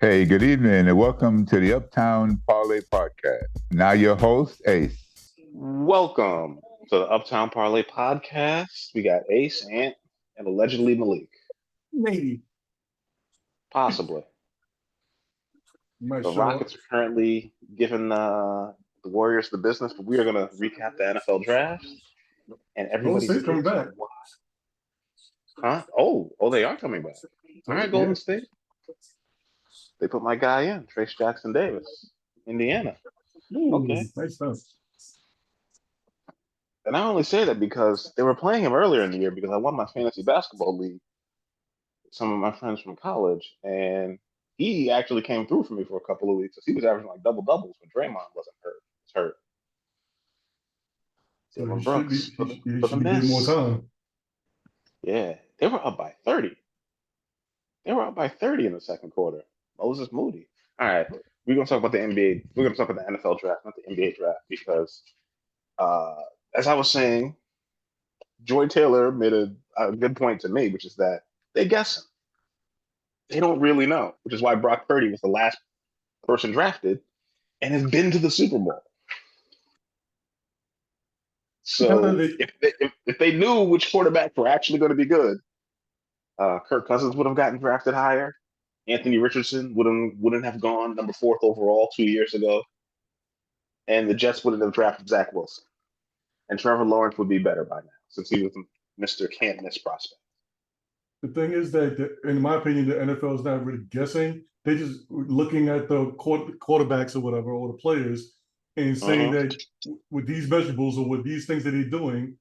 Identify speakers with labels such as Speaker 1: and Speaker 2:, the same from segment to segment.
Speaker 1: Hey, good evening, and welcome to the Uptown Parlay Podcast. Now, your host, Ace.
Speaker 2: Welcome to the Uptown Parlay Podcast. We got Ace, Ant, and allegedly Malik.
Speaker 3: Maybe
Speaker 2: Possibly.
Speaker 3: you might
Speaker 2: The
Speaker 3: show up.
Speaker 2: Rockets are currently giving the Warriors the business, but we are going to recap the NFL draft, and
Speaker 3: Golden
Speaker 2: everybody's
Speaker 3: State's coming
Speaker 2: takes
Speaker 3: back.
Speaker 2: on why. Huh? Oh, they are coming back. All right,
Speaker 3: Yeah.
Speaker 2: Golden State. They put my guy in, Trace Jackson Davis, Indiana.
Speaker 3: Ooh,
Speaker 2: Okay.
Speaker 3: nice stuff.
Speaker 2: And I only say that because they were playing him earlier in the year because I won my fantasy basketball league some of my friends from college, and he actually came through for me for a couple of weeks. He was averaging like double doubles when Draymond wasn't hurt. Was hurt.
Speaker 3: So
Speaker 2: Dylan Brooks
Speaker 3: he
Speaker 2: for the
Speaker 3: should be getting more
Speaker 2: miss.
Speaker 3: time.
Speaker 2: Yeah, they were up by 30. They were up by 30 in the second quarter. Moses Moody. All right, we're gonna talk about the NBA. We're gonna talk about the NFL draft, not the NBA draft, because uh, as I was saying, Joy Taylor made a good point to me, which is that they guessing. They don't really know, which is why Brock Purdy was the last person drafted and has been to the Super Bowl.
Speaker 3: Not that
Speaker 2: So
Speaker 3: they,
Speaker 2: if they knew which quarterbacks were actually going to be good, Kirk Cousins would have gotten drafted higher. Anthony Richardson wouldn't have gone number fourth overall 2 years ago, and the Jets wouldn't have drafted Zach Wilson. And Trevor Lawrence would be better by now since he was Mr. Can't Miss prospect.
Speaker 3: the thing is that, in my opinion, the NFL is not really guessing. They just looking at the quarterbacks or whatever, or the players, and saying
Speaker 2: Mm-hmm.
Speaker 3: that with these measurables or with these things that they're doing,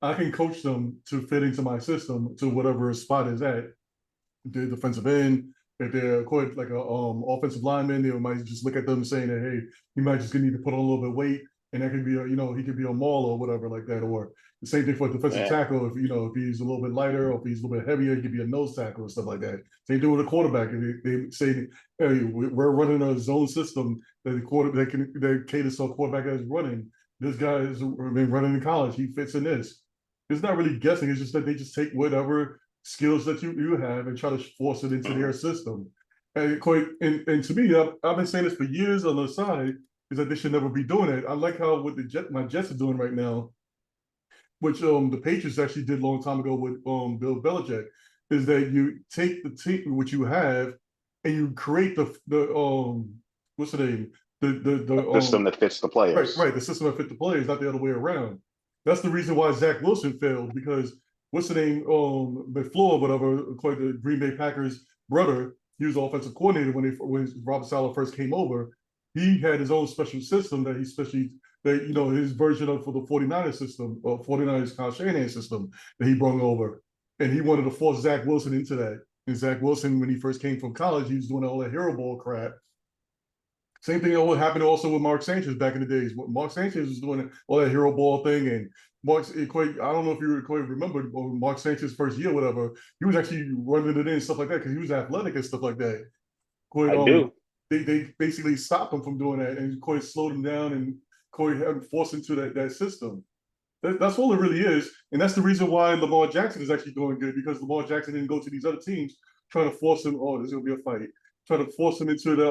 Speaker 3: I can coach them to fit into my system to whatever spot is at. The defensive end, if they're quite like a offensive lineman, they might just look at them saying that, hey, he might just need to put on a little bit of weight, and that could be he could be a maul or whatever like that. Or the same thing for a defensive
Speaker 2: Yeah.
Speaker 3: tackle. If he's a little bit lighter or if he's a little bit heavier, he could be a nose tackle and stuff like that. Same thing with a quarterback. If they say, hey, we're running a zone system that that caters to a quarterback that's running. This guy has been running in college. He fits in this. It's not really guessing. It's just that they just take whatever skills that you have and try to force it into
Speaker 2: Mm-hmm.
Speaker 3: their system. And to me, I've been saying this for years on the side, is that they should never be doing it. I like how what my Jets are doing right now, which the Patriots actually did a long time ago with Bill Belichick, is that you take the team which you have and you create the what's the name
Speaker 2: A system that fits the players.
Speaker 3: right the system that fit the players, not the other way around. That's the reason why Zach Wilson failed, because what's the name McFleur, whatever, according to Green Bay Packers brother, he was the offensive coordinator when Robert Saleh first came over. He had his own special system that he especially that his version of for the 49ers system, or 49ers Kyle Shanahan system that he brought over. And he wanted to force Zach Wilson into that. And Zach Wilson, when he first came from college, he was doing all that hero ball crap. Same thing that happened also with Mark Sanchez back in the days. Mark Sanchez was doing all that hero ball thing, and I don't know if you quite remember Mark Sanchez's first year, whatever. He was actually running it in and stuff like that because he was athletic and stuff like that. Quite
Speaker 2: I do.
Speaker 3: they basically stopped him from doing that and quite slowed him down and quite forced into that system. That's all it really is, and that's the reason why Lamar Jackson is actually doing good, because Lamar Jackson didn't go to these other teams trying to force him. Oh, there's gonna be a fight. Trying to force him into the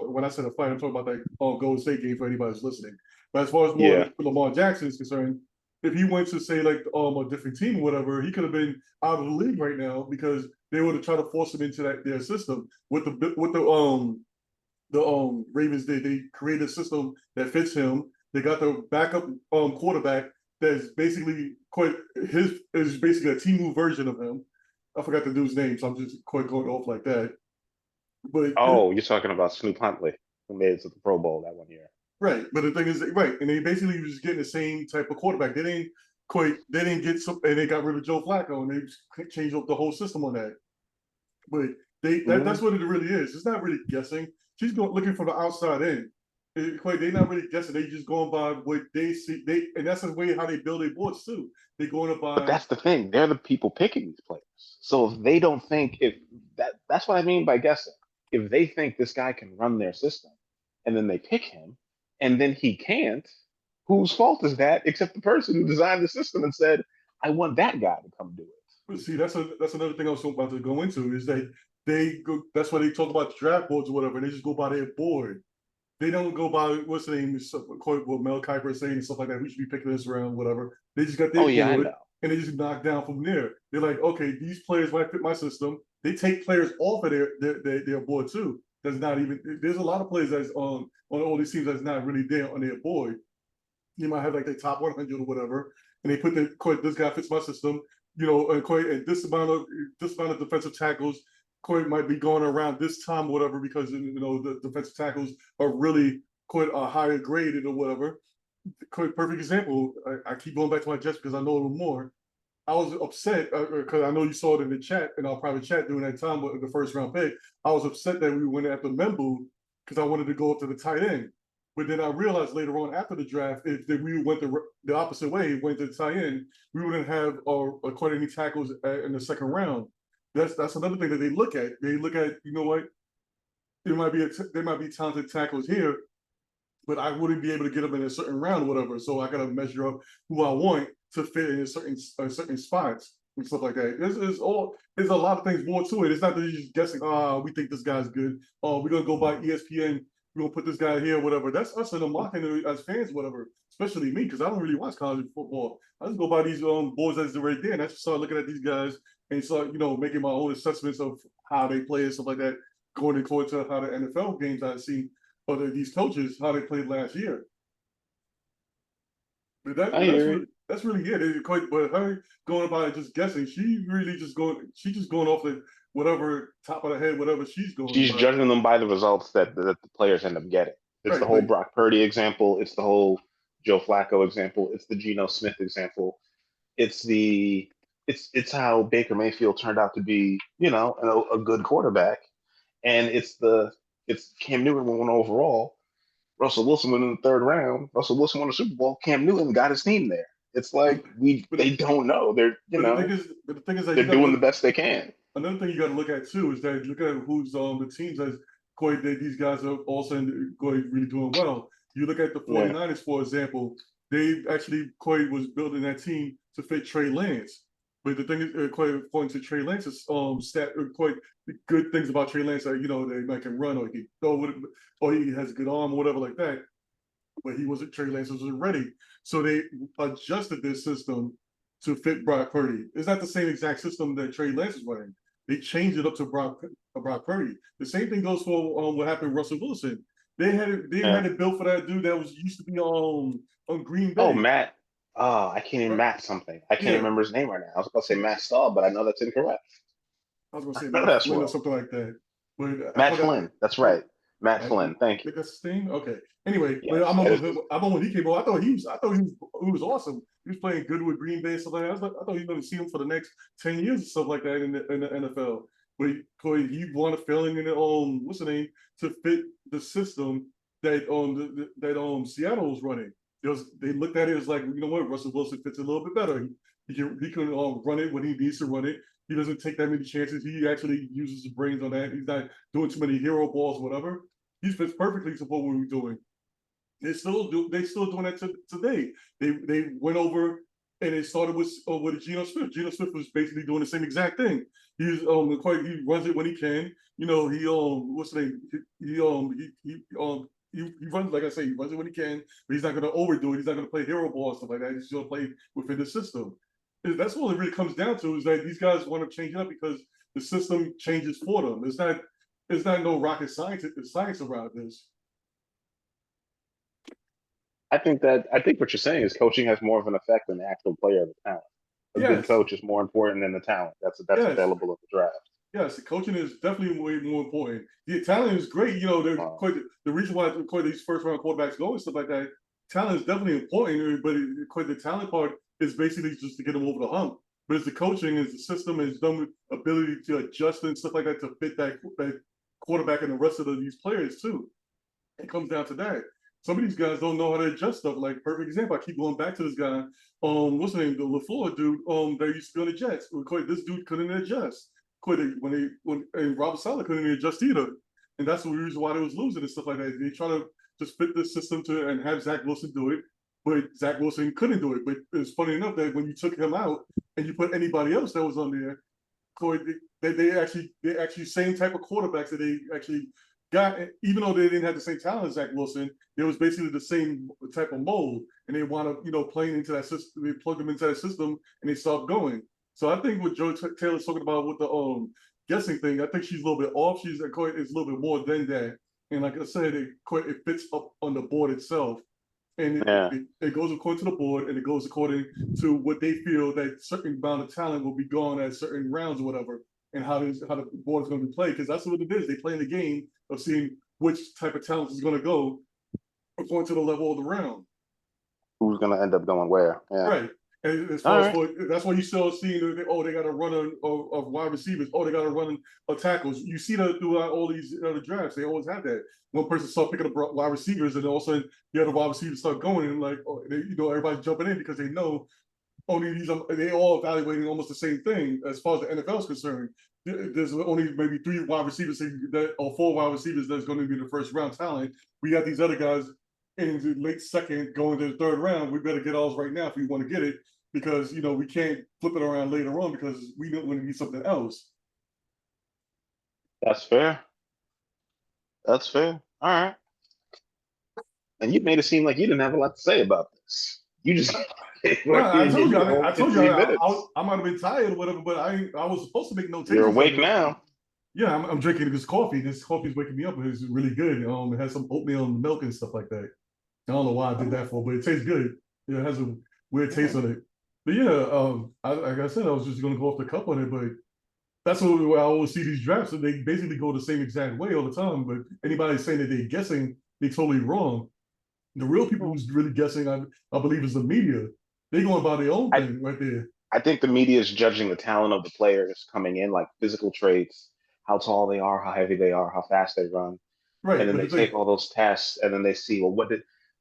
Speaker 3: when I said a fight, I'm talking about that Golden State game for anybody who's listening. But as far as more
Speaker 2: Yeah.
Speaker 3: Lamar Jackson is concerned, if he went to say like a different team or whatever, he could have been out of the league right now because they would have tried to force him into their system with the Ravens did. They created a system that fits him. They got the backup quarterback that's basically quite his is basically a Timu version of him. I forgot the dude's name, so I'm just quite going off like that. But
Speaker 2: Oh, you're talking about Snoop Huntley, who made it to the Pro Bowl that 1 year.
Speaker 3: right, but the thing is, right, and they basically was getting the same type of quarterback. They didn't get some, and they got rid of Joe Flacco, and they changed up the whole system on that. But that's
Speaker 2: Mm-hmm.
Speaker 3: what it really is. It's not really guessing. She's going looking from the outside in. They're not really guessing. They just going by what they see. And that's the way how they build their boards too. They're going
Speaker 2: But
Speaker 3: by
Speaker 2: that's the thing. They're the people picking these players. So if they don't think if that's what I mean by guessing. If they think this guy can run their system and then they pick him and then he can't, whose fault is that except the person who designed the system and said, I want that guy to come do it.
Speaker 3: see. That's another thing I was about to go into is that they go. That's why they talk about the draft boards or whatever. And they just go by their board. They don't go by what's the name, what Mel Kiper is saying and stuff like that. We should be picking this around, whatever. They just got
Speaker 2: Oh
Speaker 3: their
Speaker 2: yeah, I
Speaker 3: board
Speaker 2: know.
Speaker 3: and they just knock down from there. They're like, okay, these players might fit my system. They take players off of their board too. That's not even. There's a lot of players that's on all these teams that's not really there on their board. You might have like the top 100 or whatever, and they put this guy fits my system. And this amount of defensive tackles. Quite might be going around this time, or whatever, because the defensive tackles are really quite higher graded or whatever. Quite perfect example. I keep going back to my Jets because I know a little more. I was upset because I know you saw it in the chat, in our private chat during that time with the first round pick. I was upset that we went after Membu because I wanted to go up to the tight end. But then I realized later on after the draft, if we went the opposite way, went to the tight end, we wouldn't have quite any tackles in the second round. That's another thing that they look at. They look at, you know what, there might be talented tackles here, but I wouldn't be able to get them in a certain round or whatever. So I got to measure up who I want to fit in certain spots and stuff like that. There's a lot of things more to it. It's not that you're just guessing, we think this guy's good. Oh, we're going to go by ESPN. We're going to put this guy here, whatever. That's us in the market as fans, whatever, especially me, because I don't really watch college football. I just go by these boards that's right there, and I just start looking at these guys and start, making my own assessments of how they play and stuff like that, going according to how the NFL games I've seen other these coaches how they played last year. But that's really it. It's quite, but her going about it just guessing, she's just going off the whatever top of the head, whatever she's going
Speaker 2: She's
Speaker 3: by.
Speaker 2: judging them by the results that the players end up getting. It's the
Speaker 3: Right,
Speaker 2: whole Brock Purdy example. It's the whole Joe Flacco example. It's the Geno Smith example. It's how Baker Mayfield turned out to be, a good quarterback, and it's Cam Newton won overall. Russell Wilson went in the third round. Russell Wilson won the Super Bowl. Cam Newton got his team there. It's like
Speaker 3: but
Speaker 2: they don't know.
Speaker 3: but the thing is that
Speaker 2: they're
Speaker 3: you got to
Speaker 2: doing the
Speaker 3: look.
Speaker 2: best they can.
Speaker 3: Another thing you got to look at too is that look at who's the teams that quite that these guys are also going really doing well. You look at the
Speaker 2: Yeah.
Speaker 3: 49ers, for example, they actually quite was building that team to fit Trey Lance. But the thing is, quite according to Trey Lance's quite good things about Trey Lance, that they make him run or he throw it, or he has a good arm or whatever like that. But Trey Lance wasn't ready, so they adjusted their system to fit Brock Purdy. It's not the same exact system that Trey Lance is running. They changed it up to Brock Purdy. The same thing goes for what happened with Russell Wilson. They had it built for that dude that was used to be on Green Bay.
Speaker 2: Oh, Matt. Oh, I can't even Matt something. I can't remember his name right now. I was about to say Matt Stahl, but I know that's incorrect.
Speaker 3: I was going to say Matt Flynn or something like that. But
Speaker 2: Matt Flynn. That's right. Matt Flynn. Thank you.
Speaker 3: That's his thing. Okay. Anyway,
Speaker 2: yes,
Speaker 3: I'm on when he came on. I thought he was awesome. He was playing good with Green Bay and stuff like that. I thought he was going to see him for the next 10 years or stuff like that in the NFL. But he wanted filling in what's the name, to fit the system that Seattle was running. They looked at it as like, you know what, Russell Wilson fits a little bit better. He can run it when he needs to run it. He doesn't take that many chances. He actually uses his brains on that. He's not doing too many hero balls, whatever. He fits perfectly to what we were doing. They still doing that today. They went over and it started with Geno Smith. Geno Smith was basically doing the same exact thing. He runs it when he can. He what's the name? He runs, like I say, he runs it when he can, but he's not going to overdo it. He's not going to play hero ball and stuff like that. He's going to play within the system. That's all it really comes down to, is that these guys want to change it up because the system changes for them. It's not no rocket science around this.
Speaker 2: I think what you're saying is coaching has more of an effect than the actual player of the talent. A good coach is more important than the talent that's available in the draft.
Speaker 3: Yes, the coaching is definitely way more important. The talent is great. The reason why these first round quarterbacks go and stuff like that, talent is definitely important, but the talent part is basically just to get them over the hump. But it's the coaching, it's the system, it's the ability to adjust and stuff like that to fit that quarterback and the rest of these players too. It comes down to that. Some of these guys don't know how to adjust stuff. Like, perfect example, I keep going back to this guy. What's his name? The LaFleur dude. That used to be on the Jets. This dude couldn't adjust. And Robert Saleh couldn't adjust either. And that's the reason why they was losing and stuff like that. They try to just fit the system and have Zach Wilson do it, but Zach Wilson couldn't do it. But it's funny enough that when you took him out and you put anybody else that was on there, they actually same type of quarterbacks that they actually got, even though they didn't have the same talent as Zach Wilson, it was basically the same type of mold, and they want to playing into that system. They plug them into that system, and they start going. So I think what Joe Taylor's talking about with the guessing thing, I think she's a little bit off. It's a little bit more than that, and like I said, it fits up on the board itself. And it goes according to the board, and it goes according to what they feel that certain amount of talent will be gone at certain rounds or whatever, and how the board is going to be played. Because that's what it is. They play in the game of seeing which type of talent is going to go according to the level of the round.
Speaker 2: Who's going to end up going where? Yeah.
Speaker 3: Right. And as far as that's why you still seeing they got a runner of wide receivers. Oh, they got a running of tackles. You see that throughout all these other drafts. They always have that. One person start picking up wide receivers, and then all of a sudden the other wide receivers start going, and everybody's jumping in because they know they all evaluating almost the same thing as far as the NFL is concerned. There's only maybe 3 wide receivers or 4 wide receivers that's going to be the first round talent. We got these other guys in the late second going to the third round. We better get ours right now if we want to get it, because we can't flip it around later on because we don't want to be something else.
Speaker 2: That's fair. That's fair. All right. And you made it seem like you didn't have a lot to say about this. You just
Speaker 3: I told you I might have been tired or whatever, but I was supposed to make notations.
Speaker 2: You're awake now.
Speaker 3: Yeah, I'm drinking this coffee. This coffee is waking me up. It's really good. It has some oatmeal and milk and stuff like that. I don't know why I did that for, but it tastes good. It has a weird taste on it. But yeah, like I said, I was just going to go off the cup on it, but that's what I always see these drafts, and they basically go the same exact way all the time. But anybody saying that they're guessing, they're totally wrong. The real people who's really guessing, I believe, is the media. They're going by their own thing right there.
Speaker 2: I think the media is judging the talent of the players coming in, like physical traits, how tall they are, how heavy they are, how fast they run.
Speaker 3: Right.
Speaker 2: And then they take all those tests, and then they see, well,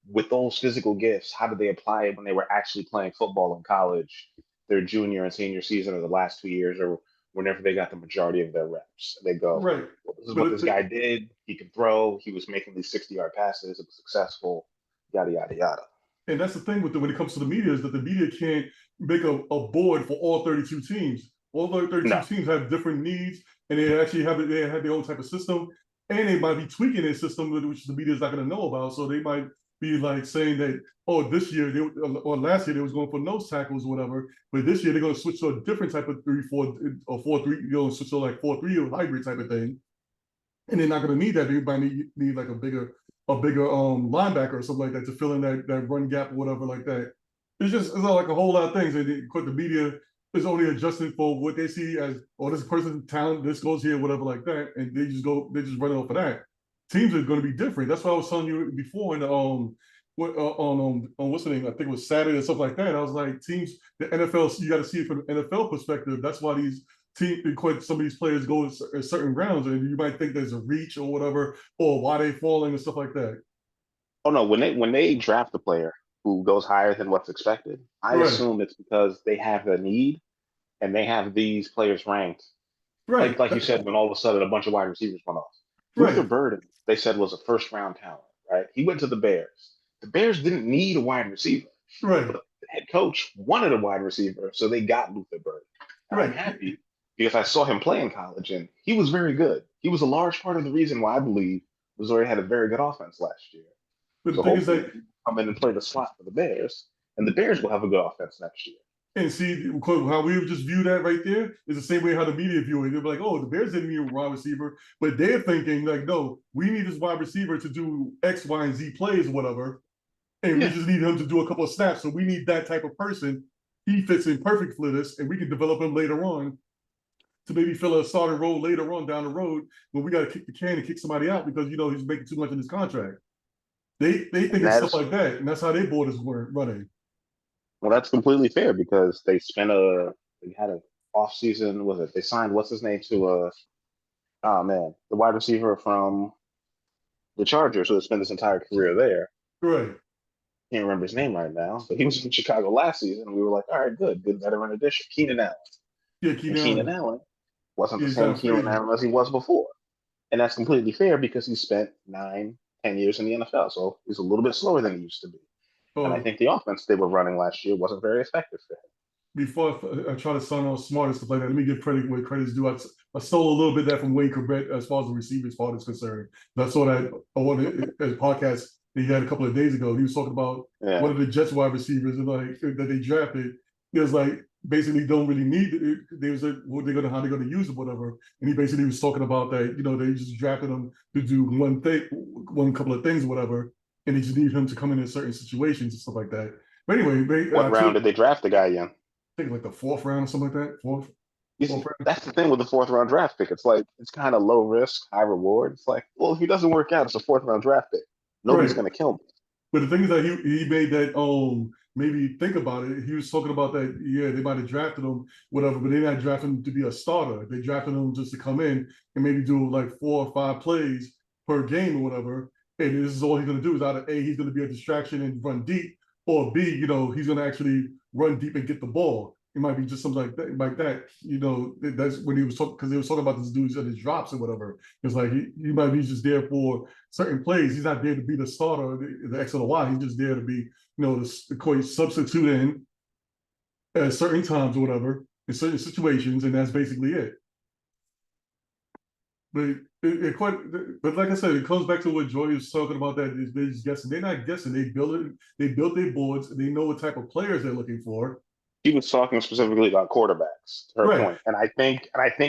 Speaker 2: with those physical gifts, how did they apply it when they were actually playing football in college, their junior and senior season, or the last 2 years, or whenever they got the majority of their reps? They go,
Speaker 3: right.
Speaker 2: Well, this is what this guy did. He can throw. He was making these 60-yard passes. It was successful. Yada yada yada.
Speaker 3: And that's the thing when it comes to the media, is that the media can't make a board for all 32 teams. All 32 teams have different needs, and they actually have their own type of system, and they might be tweaking their system, which the media is not going to know about. So they might be like saying that, this year or last year they was going for nose tackles or whatever, but this year they're going to switch to a different type of 3-4 or 4-3, switch to like 4-3 or hybrid type of thing, and they're not going to need that. They might need like a bigger linebacker or something like that to fill in that run gap or whatever like that. It's like a whole lot of things. And the media is only adjusting for what they see as, this person's talent, this goes here, whatever like that, and they just run off of that. Teams are going to be different. That's what I was telling you before in the on what's the name? I think it was Saturday or something like that. I was like, teams, the NFL, you got to see it from the NFL perspective. That's why some of these players go in certain rounds, and you might think there's a reach or whatever, or why they falling and stuff like that.
Speaker 2: Oh no, when they draft a player who goes higher than what's expected, I assume it's because they have a need and they have these players ranked.
Speaker 3: Right.
Speaker 2: Like you said, when all of a sudden a bunch of wide receivers went off. Luther Burden, they said, was a first-round talent, right? He went to the Bears. The Bears didn't need a wide receiver.
Speaker 3: Right.
Speaker 2: But the head coach wanted a wide receiver, so they got Luther Burden. I'm happy because I saw him play in college, and he was very good. He was a large part of the reason why I believe Missouri had a very good offense last year.
Speaker 3: But the thing is that
Speaker 2: come in and play the slot for the Bears, and the Bears will have a good offense next year.
Speaker 3: And see, how we would just view that right there is the same way how the media view it. They're like, the Bears didn't need a wide receiver, but they're thinking like, no, we need this wide receiver to do X, Y, and Z plays or whatever, and we just need him to do a couple of snaps. So we need that type of person. He fits in perfect for this, and we can develop him later on to maybe fill a starting role later on down the road when we got to kick the can and kick somebody out because he's making too much in his contract. They think it's stuff like that, and that's how their board is running.
Speaker 2: Well, that's completely fair because they had an off season. Was it? They signed what's his name to the wide receiver from the Chargers who has spent his entire career there.
Speaker 3: Right.
Speaker 2: Can't remember his name right now, but he was in Chicago last season. We were like, all right, good veteran addition. Keenan Allen.
Speaker 3: Yeah,
Speaker 2: Keenan Allen wasn't the same Keenan Allen as he was before. And that's completely fair because he spent 9-10 years in the NFL. So he's a little bit slower than he used to be. And I think the offense they were running last year wasn't very effective for him.
Speaker 3: before I try to sound all smart and stuff like that, let me give credit where credit's due. I stole a little bit of that from Wayne Corbett as far as the receivers part is concerned. I saw that on a podcast that he had a couple of days ago. He was talking about one of the Jets wide receivers and like that they drafted. He was like basically don't really need it. They was like, how they're gonna use it, whatever. And he basically was talking about that, they just drafted him to do one couple of things, whatever, and they just need him to come in certain situations and stuff like that. But anyway,
Speaker 2: what round did they draft the guy in?
Speaker 3: I think like the fourth round or something like that. Fourth round.
Speaker 2: That's the thing with the fourth round draft pick. It's like it's kind of low risk, high reward. It's like, well, if he doesn't work out, it's a fourth round draft pick. Nobody's
Speaker 3: Right.
Speaker 2: gonna kill me.
Speaker 3: But the thing is that he made that maybe think about it. He was talking about that, yeah, they might have drafted him, whatever, but they're not drafting him to be a starter. They drafted him just to come in and maybe do like 4 or 5 plays per game or whatever. And this is all he's gonna do is either A, he's gonna be a distraction and run deep, or B, he's gonna actually run deep and get the ball. It might be just something like that. That's when he was talking, because he was talking about this dudes and his drops or whatever. It's like he might be just there for certain plays. He's not there to be the starter, the X or the Y. He's just there to be, the substitute in at certain times or whatever, in certain situations, and that's basically it. But but like I said, it comes back to what Joy was talking about. That they're just guessing. They're not guessing. They built it. They built their boards. They know what type of players they're looking for.
Speaker 2: He was talking specifically about quarterbacks, to her
Speaker 3: Right.
Speaker 2: point. And I think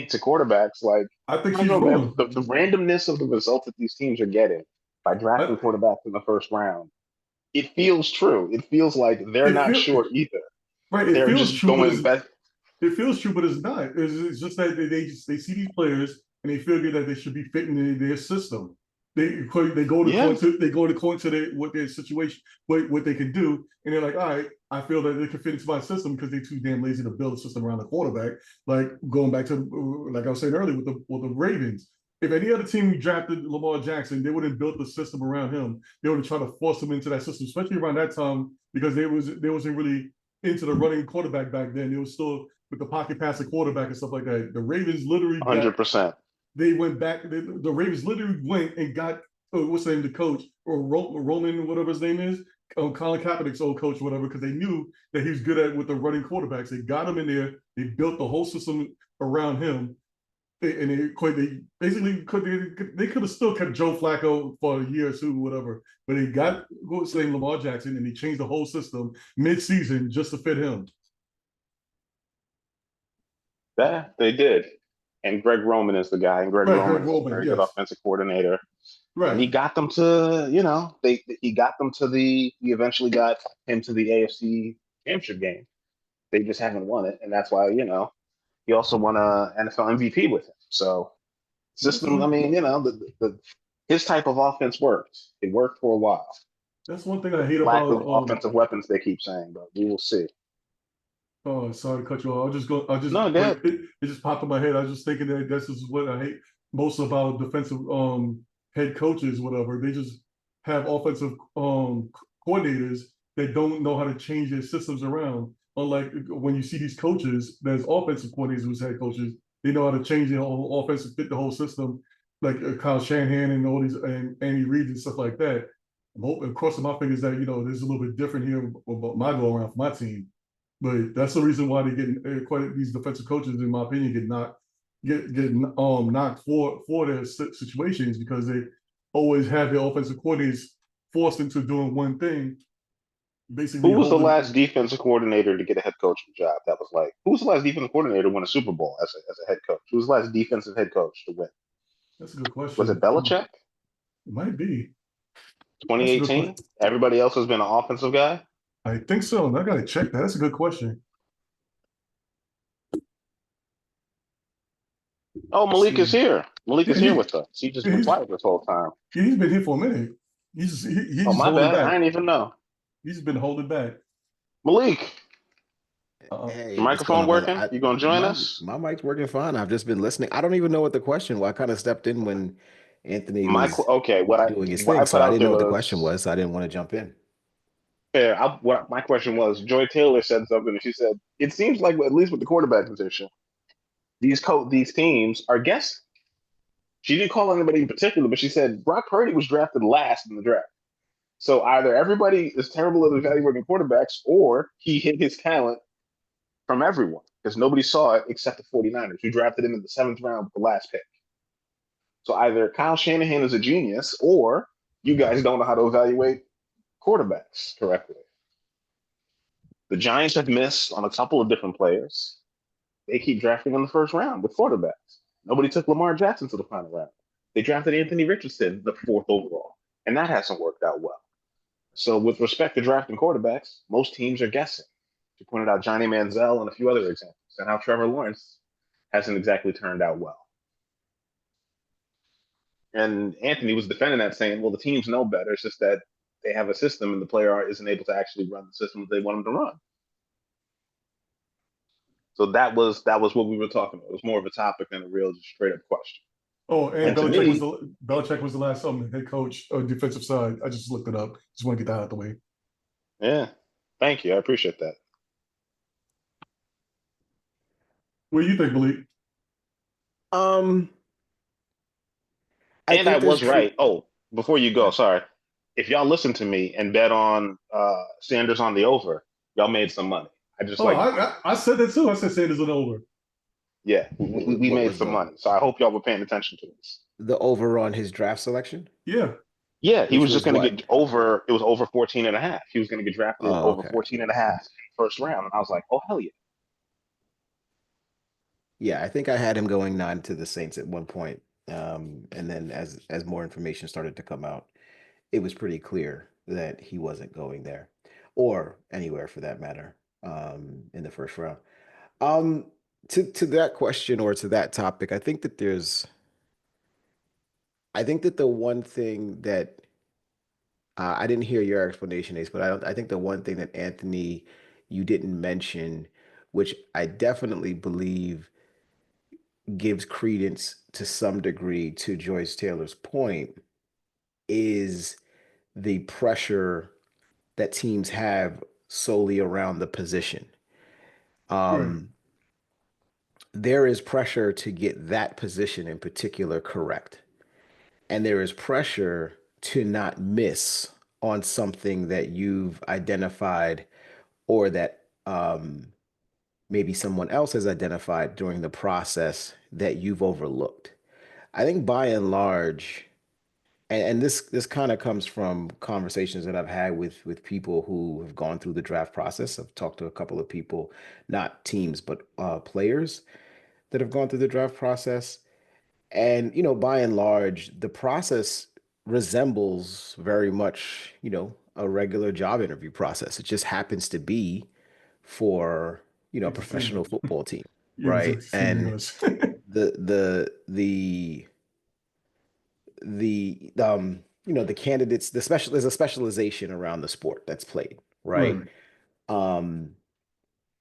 Speaker 2: to quarterbacks, like
Speaker 3: I think
Speaker 2: I
Speaker 3: she's
Speaker 2: don't know, man,
Speaker 3: wrong.
Speaker 2: the randomness of the results that these teams are getting by drafting quarterbacks in the first round, it feels true. It feels like they're not sure either.
Speaker 3: Right. It
Speaker 2: They're
Speaker 3: feels
Speaker 2: just
Speaker 3: true,
Speaker 2: going best.
Speaker 3: it feels true, but it's not. It's just that they see these players and they feel that they should be fitting in their system. They go according to what their situation, what they can do, and they're like, all right, I feel that they can fit into my system because they're too damn lazy to build a system around the quarterback. Like going back to like I was saying earlier with the Ravens. If any other team drafted Lamar Jackson, they would have built the system around him. They would have tried to force him into that system, especially around that time because they wasn't really into the running quarterback back then. It was still with the pocket passing quarterback and stuff like that. The Ravens literally
Speaker 2: 100%.
Speaker 3: They went back. The Ravens literally went and got what's the name, the coach or Roman, whatever his name is, Colin Kaepernick's old coach, whatever, because they knew that he was good at with the running quarterbacks. They got him in there. They built the whole system around him, and they basically could have still kept Joe Flacco for a year or two, whatever. But they got what's the name, Lamar Jackson, and they changed the whole system mid-season just to fit him.
Speaker 2: Yeah, they did. And Greg Roman is the guy, and Greg Roman is a very good offensive coordinator.
Speaker 3: Right.
Speaker 2: And he got them to, he eventually got him to the AFC Championship game. They just haven't won it. And that's why, he also won a NFL MVP with him. So system, I mean, his type of offense worked. It worked for a while.
Speaker 3: That's one thing I hate
Speaker 2: Lack
Speaker 3: about
Speaker 2: of offensive weapons, they keep saying, but we will see.
Speaker 3: Oh, sorry to cut you off.
Speaker 2: It
Speaker 3: just popped in my head. I was just thinking that this is what I hate most about defensive head coaches, whatever. They just have offensive coordinators that don't know how to change their systems around. Unlike when you see these coaches, there's offensive coordinators who's head coaches. They know how to change their whole offense to fit the whole system, like Kyle Shanahan and all these and Andy Reid and stuff like that. I'm crossing my fingers that there's a little bit different here about my go around for my team. But that's the reason why they get quite these defensive coaches, in my opinion, get knocked for their situations because they always have their offensive coordinators forced into doing one thing. Basically,
Speaker 2: who was the last defensive coordinator to get a head coaching job? That was like, who was the last defensive coordinator to win a Super Bowl as a head coach? Who was the last defensive head coach to win?
Speaker 3: That's a good question.
Speaker 2: Was it Belichick?
Speaker 3: It might be.
Speaker 2: 2018. Everybody else has been an offensive guy.
Speaker 3: I think so. I gotta check that. That's a good question.
Speaker 2: Oh, Malik is here. Malik is here with us. He just been quiet this whole time.
Speaker 3: He's been here for a minute. He's just
Speaker 2: my bad.
Speaker 3: Back.
Speaker 2: I didn't even know.
Speaker 3: He's been holding back.
Speaker 2: Malik.
Speaker 4: Hey,
Speaker 2: your microphone working? You gonna join us?
Speaker 4: My mic's working fine. I've just been listening. I don't even know what the question was. I kind of stepped in when Anthony was doing his thing, so I didn't know what the question was. So I didn't want to jump in.
Speaker 2: Yeah, my question was, Joy Taylor said something, and she said, it seems like, at least with the quarterback position, these teams are guessing. She didn't call anybody in particular, but she said Brock Purdy was drafted last in the draft. So either everybody is terrible at evaluating quarterbacks, or he hit his talent from everyone because nobody saw it except the 49ers, who drafted him in the 7th round with the last pick. So either Kyle Shanahan is a genius or you guys don't know how to evaluate quarterbacks correctly. The Giants have missed on a couple of different players. They keep drafting in the first round with quarterbacks. Nobody took Lamar Jackson to the final round. They drafted Anthony Richardson the 4th overall, and that hasn't worked out well. So with respect to drafting quarterbacks, most teams are guessing. You pointed out Johnny Manziel and a few other examples, and how Trevor Lawrence hasn't exactly turned out well. And Anthony was defending that, saying, well, the teams know better. It's just that they have a system and the player isn't able to actually run the system that they want him to run. So that was what we were talking about. It was more of a topic than a real just straight up question.
Speaker 3: Oh, and Belichick was the last head coach on defensive side. I just looked it up. Just want to get that out of the way.
Speaker 2: Yeah. Thank you. I appreciate that.
Speaker 3: What do you think, Malik?
Speaker 2: I was right. Oh, before you go, sorry. If y'all listen to me and bet on Sanders on the over, y'all made some money.
Speaker 3: I said that too. I said Sanders on the over.
Speaker 2: Yeah, we made some money. So I hope y'all were paying attention to this.
Speaker 4: The over on his draft selection?
Speaker 3: Yeah.
Speaker 2: Yeah, he was just going to get over. It was over 14 and a half. He was going to get drafted over 14 and a half first round. And I was like, oh, hell yeah.
Speaker 4: Yeah, I think I had him going 9 to the Saints at one point. And then as more information started to come out, it was pretty clear that he wasn't going there or anywhere for that matter in the first round. To that question or to that topic, I think that the one thing that I didn't hear your explanation, Ace, but I think the one thing that Anthony, you didn't mention, which I definitely believe gives credence to some degree to Joyce Taylor's point, is the pressure that teams have solely around the position.
Speaker 3: Right.
Speaker 4: There is pressure to get that position in particular correct. And there is pressure to not miss on something that you've identified or that maybe someone else has identified during the process that you've overlooked. I think by and large, and this kind of comes from conversations that I've had with people who have gone through the draft process. I've talked to a couple of people, not teams, but players that have gone through the draft process. And, by and large, the process resembles very much, a regular job interview process. It just happens to be for, a professional football team, right? And the candidates, there's a specialization around the sport that's played, right?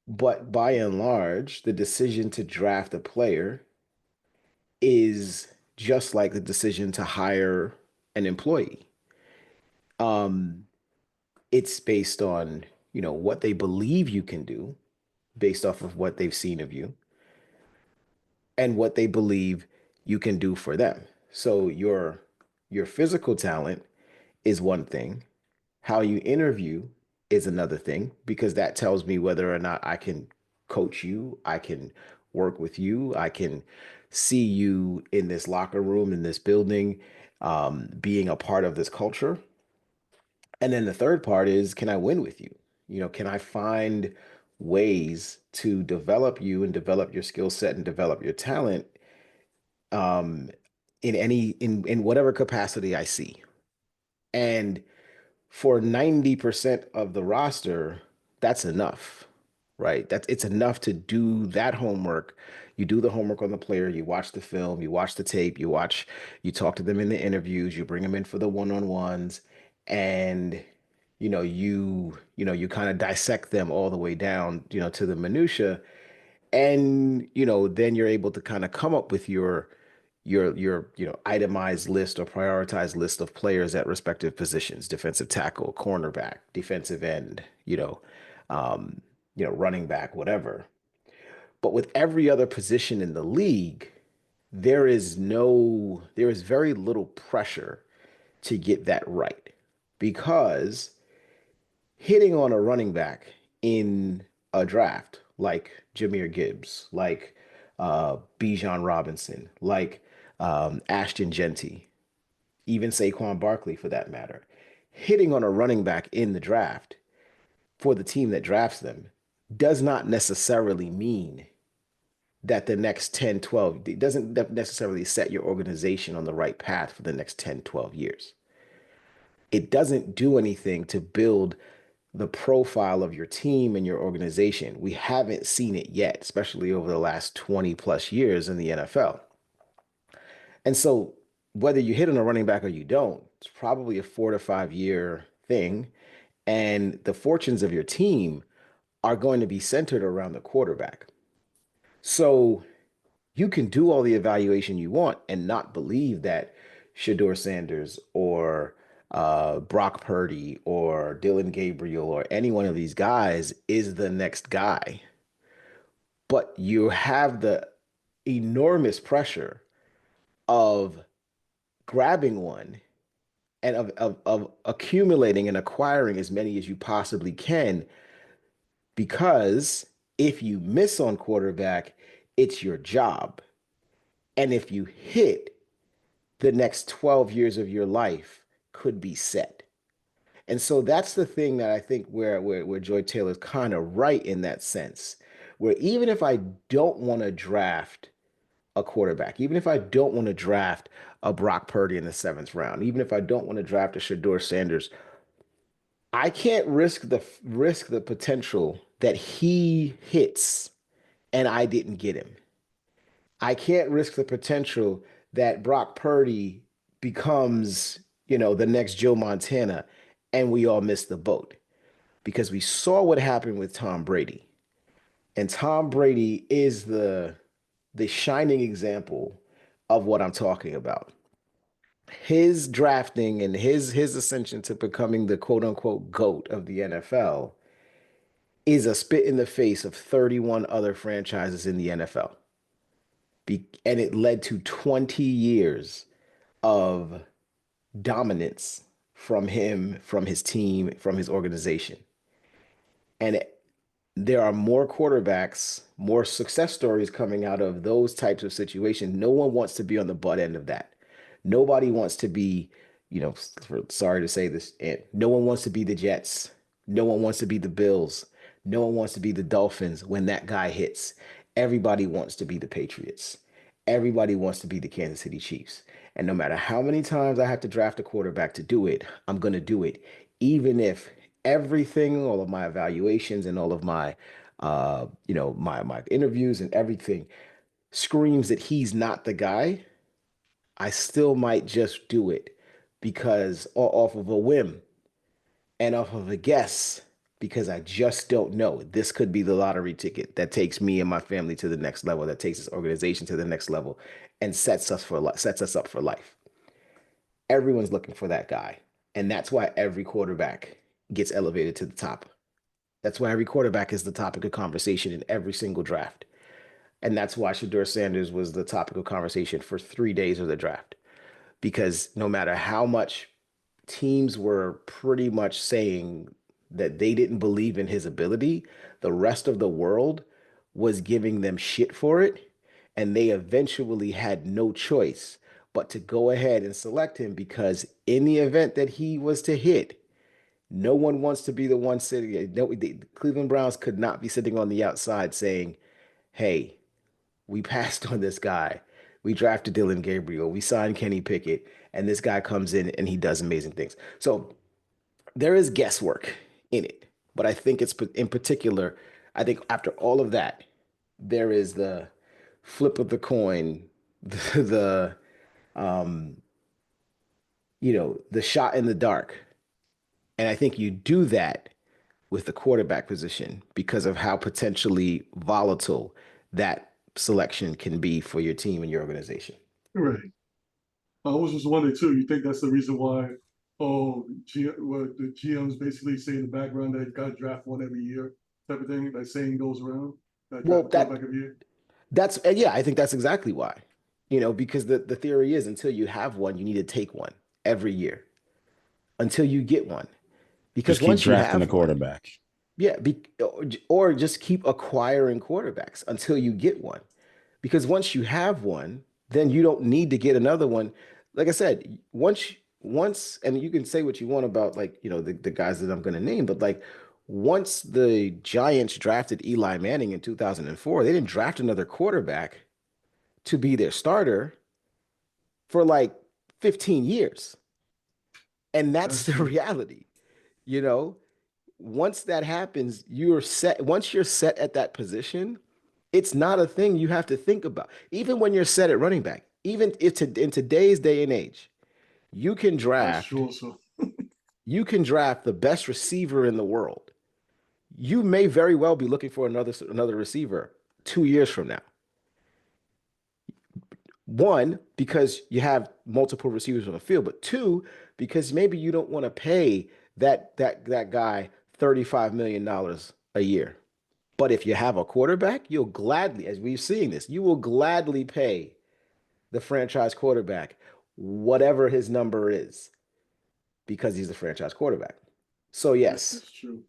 Speaker 4: But by and large, the decision to draft a player is just like the decision to hire an employee. It's based on, what they believe you can do based off of what they've seen of you and what they believe you can do for them. So your physical talent is one thing. How you interview is another thing, because that tells me whether or not I can coach you, I can work with you, I can see you in this locker room, in this building, being a part of this culture. And then the third part is, can I win with you? Can I find ways to develop you and develop your skill set and develop your talent in whatever capacity I see. And for 90% of the roster, that's enough, right? It's enough to do that homework. You do the homework on the player, you watch the film, you watch the tape, you talk to them in the interviews, you bring them in for the one-on-ones, and you kind of dissect them all the way down, to the minutia. And, then you're able to kind of come up with your itemized list or prioritized list of players at respective positions: defensive tackle, cornerback, defensive end, running back, whatever. But with every other position in the league, there is very little pressure to get that right, because hitting on a running back in a draft like Jameer Gibbs, like Bijan Robinson, like Ashton Genty, even Saquon Barkley for that matter, hitting on a running back in the draft for the team that drafts them does not necessarily mean that the next 10, 12, it doesn't necessarily set your organization on the right path for the next 10, 12 years. It doesn't do anything to build the profile of your team and your organization. We haven't seen it yet, especially over the last 20 plus years in the NFL. And so, whether you hit on a running back or you don't, it's probably a 4 to 5 year thing. And the fortunes of your team are going to be centered around the quarterback. So, you can do all the evaluation you want and not believe that Shador Sanders or Brock Purdy or Dylan Gabriel or any one of these guys is the next guy. But you have the enormous pressure of grabbing one and of accumulating and acquiring as many as you possibly can, because if you miss on quarterback, it's your job. And if you hit, the next 12 years of your life could be set. And so that's the thing that I think where Joy Taylor's kind of right in that sense, where even if I don't want to draft a quarterback, even if I don't want to draft a Brock Purdy in the seventh round, even if I don't want to draft a Shador Sanders, I can't risk the potential that he hits and I didn't get him. I can't risk the potential that Brock Purdy becomes, the next Joe Montana and we all miss the boat, because we saw what happened with Tom Brady. And Tom Brady is the shining example of what I'm talking about. His drafting and his ascension to becoming the quote unquote GOAT of the NFL is a spit in the face of 31 other franchises in the NFL. And it led to 20 years of dominance from him, from his team, from his organization. And there are more quarterbacks, more success stories coming out of those types of situations. No one wants to be on the butt end of that. Nobody wants to be, sorry to say this, no one wants to be the Jets. No one wants to be the Bills. No one wants to be the Dolphins when that guy hits. Everybody wants to be the Patriots. Everybody wants to be the Kansas City Chiefs. And no matter how many times I have to draft a quarterback to do it, I'm going to do it, even if everything, all of my evaluations and all of my, my interviews and everything screams that he's not the guy. I still might just do it because off of a whim and off of a guess, because I just don't know. This could be the lottery ticket that takes me and my family to the next level, that takes this organization to the next level, and sets us up for life. Everyone's looking for that guy, and that's why every quarterback gets elevated to the top. That's why every quarterback is the topic of conversation in every single draft. And that's why Shador Sanders was the topic of conversation for 3 days of the draft. Because no matter how much teams were pretty much saying that they didn't believe in his ability, the rest of the world was giving them shit for it. And they eventually had no choice but to go ahead and select him, because in the event that he was to hit, no one wants to be the one sitting. No, the Cleveland Browns could not be sitting on the outside saying, hey, we passed on this guy. We drafted Dylan Gabriel. We signed Kenny Pickett. And this guy comes in and he does amazing things. So there is guesswork in it. But I think it's in particular, I think after all of that, there is the flip of the coin, the um, the shot in the dark. And I think you do that with the quarterback position because of how potentially volatile that selection can be for your team and your organization.
Speaker 3: Right. I was just wondering too. You think that's the reason why? What the GMs basically say in the background that you got to draft one every year, type of thing. That saying goes around. That
Speaker 4: Well,
Speaker 3: draft a quarterback every year.
Speaker 4: that's yeah, I think that's exactly why. Because the theory is until you have one, you need to take one every year until you get one. Because
Speaker 5: Just keep
Speaker 4: once you
Speaker 5: drafting the
Speaker 4: have one,
Speaker 5: quarterback.
Speaker 4: Yeah, or just keep acquiring quarterbacks until you get one. Because once you have one, then you don't need to get another one. Like I said, once and you can say what you want about like, the guys that I'm going to name, but like once the Giants drafted Eli Manning in 2004, they didn't draft another quarterback to be their starter for like 15 years. And that's
Speaker 3: That's
Speaker 4: the
Speaker 3: true.
Speaker 4: reality. You know, once that happens, you're set. Once you're set at that position, it's not a thing you have to think about. Even when you're set at running back, even if in today's day and age, you can
Speaker 3: That's
Speaker 4: draft,
Speaker 3: true. So
Speaker 4: you can draft the best receiver in the world. You may very well be looking for another receiver 2 years from now. One, because you have multiple receivers on the field, but two, because maybe you don't want to pay that guy $35 million a year. But if you have a quarterback, you'll gladly, as we've seen this, you will gladly pay the franchise quarterback whatever his number is because he's the franchise quarterback. So yes,
Speaker 3: that's true.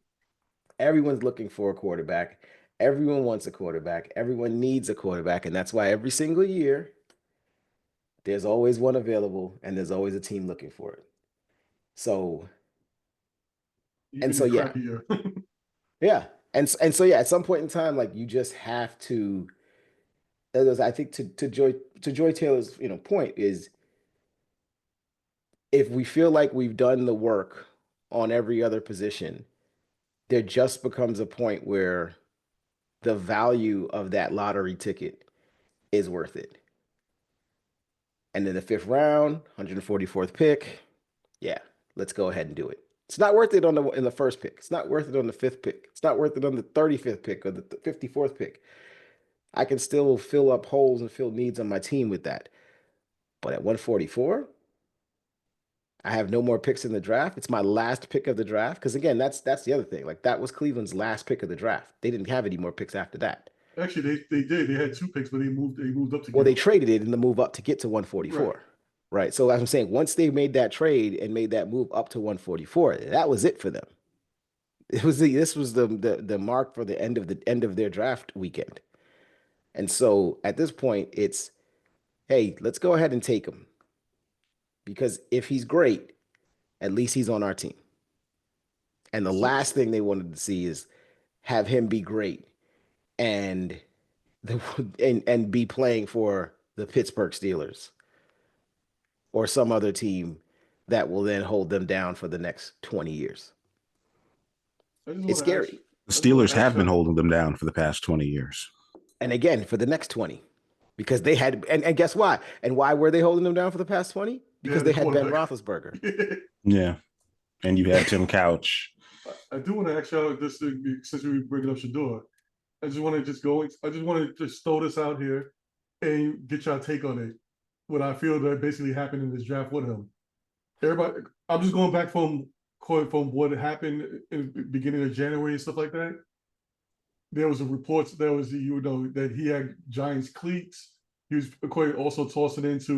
Speaker 4: everyone's looking for a quarterback. Everyone wants a quarterback. Everyone needs a quarterback, and that's why every single year there's always one available and there's always a team looking for it. So and
Speaker 3: Even
Speaker 4: so
Speaker 3: in
Speaker 4: yeah.
Speaker 3: crappy year.
Speaker 4: Yeah. And so yeah, at some point in time, like you just have to. I think to Joy Taylor's point is if we feel like we've done the work on every other position, there just becomes a point where the value of that lottery ticket is worth it. And then the fifth round, 144th pick, yeah, let's go ahead and do it. It's not worth it in the first pick. It's not worth it on the fifth pick. It's not worth it on the 35th pick or the 54th pick. I can still fill up holes and fill needs on my team with that. But at 144, I have no more picks in the draft. It's my last pick of the draft. Because again, that's the other thing. Like that was Cleveland's last pick of the draft. They didn't have any more picks after that.
Speaker 3: Actually, they did. They had two picks, but they moved up to
Speaker 4: Well,
Speaker 3: get
Speaker 4: they
Speaker 3: them.
Speaker 4: traded it in the move up to get to
Speaker 3: Right.
Speaker 4: 144. Right. So as I'm saying, once they made that trade and made that move up to 144, that was it for them. This was the mark for the end of their draft weekend. And so at this point, it's hey, let's go ahead and take him because if he's great, at least he's on our team. And the
Speaker 3: So,
Speaker 4: last thing they wanted to see is have him be great and and be playing for the Pittsburgh Steelers or some other team that will then hold them down for the next 20 years.
Speaker 3: I just
Speaker 4: It's
Speaker 3: want to ask.
Speaker 4: scary.
Speaker 5: The
Speaker 3: I just want
Speaker 5: Steelers
Speaker 3: to ask
Speaker 5: have been
Speaker 3: y'all.
Speaker 5: holding them down for the past 20 years.
Speaker 4: And again, for the next 20, because they had, and guess why? And why were they holding them down for the past 20?
Speaker 3: They
Speaker 4: Because
Speaker 3: had a
Speaker 4: they had Ben
Speaker 3: quarterback.
Speaker 4: Roethlisberger.
Speaker 5: Yeah. And you had Tim Couch.
Speaker 3: I do want to ask y'all this since we bring it up Shador. I just want to just go. I just want to just throw this out here and get y'all take on it. What I feel that basically happened in this draft with him. Everybody, I'm just going back from what happened in the beginning of January and stuff like that. There was a reports that he had Giants cleats. He was also tossing into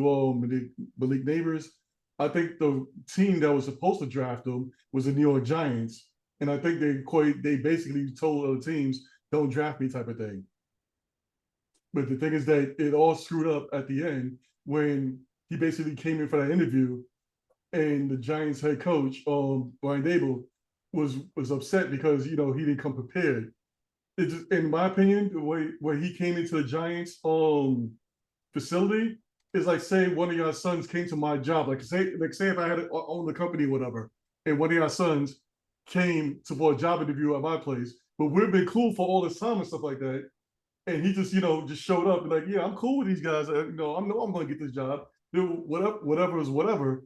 Speaker 3: the Malik Neighbors. I think the team that was supposed to draft him was the New York Giants, and I think they basically told other teams don't draft me type of thing. But the thing is that it all screwed up at the end when he basically came in for that interview, and the Giants head coach Brian Dable was upset because he didn't come prepared. It's just, in my opinion, the way he came into the Giants facility is like saying one of your sons came to my job. Like say if I had owned the company or whatever, and one of your sons came for a job interview at my place, but we've been cool for all this time and stuff like that. And he just showed up and like, yeah, I'm cool with these guys. I know I'm going to get this job. Whatever is whatever.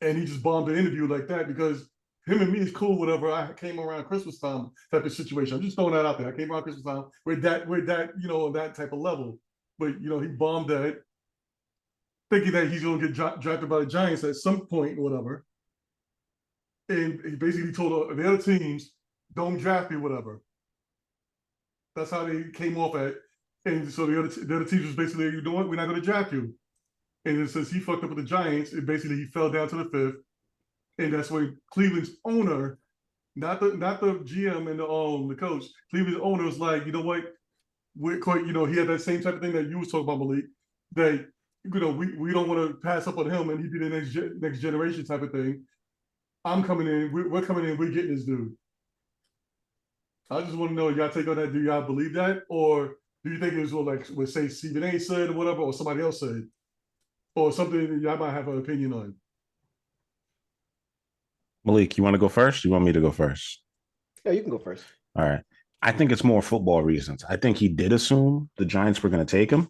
Speaker 3: And he just bombed the interview like that because him and me is cool. Whatever. I came around Christmas time type of situation. I'm just throwing that out there. I came around Christmas time with that that type of level. But he bombed that, thinking that he's going to get drafted by the Giants at some point or whatever. And he basically told the other teams, "Don't draft me, whatever." That's how they came off at. And so the other teams was basically, "You know what? We're not going to draft you." And then since he fucked up with the Giants, he fell down to the fifth. And that's when Cleveland's owner not the GM and the coach. Cleveland's owner was like, you know what, we're quite, he had that same type of thing that you was talking about, Malik. That we don't want to pass up on him and he be the next generation type of thing. I'm coming in. We're coming in. We're getting this dude. I just want to know y'all take on that. Do y'all believe that, or do you think it was what say Stephen A. said or whatever, or somebody else said, or something that y'all might have an opinion on?
Speaker 5: Malik, you want to go first? You want me to go first?
Speaker 4: Yeah, you can go first.
Speaker 5: All right. I think it's more football reasons. I think he did assume the Giants were going to take him.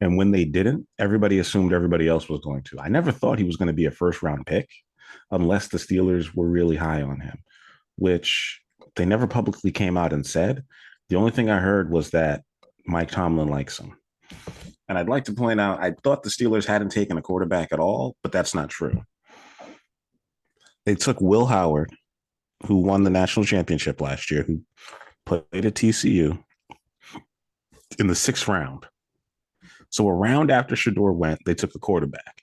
Speaker 5: And when they didn't, everybody assumed everybody else was going to. I never thought he was going to be a first round pick unless the Steelers were really high on him, which they never publicly came out and said. The only thing I heard was that Mike Tomlin likes him. And I'd like to point out, I thought the Steelers hadn't taken a quarterback at all, but that's not true. They took Will Howard, who won the national championship last year, who played at TCU, in the 6th round. So a round after Shador went, they took a quarterback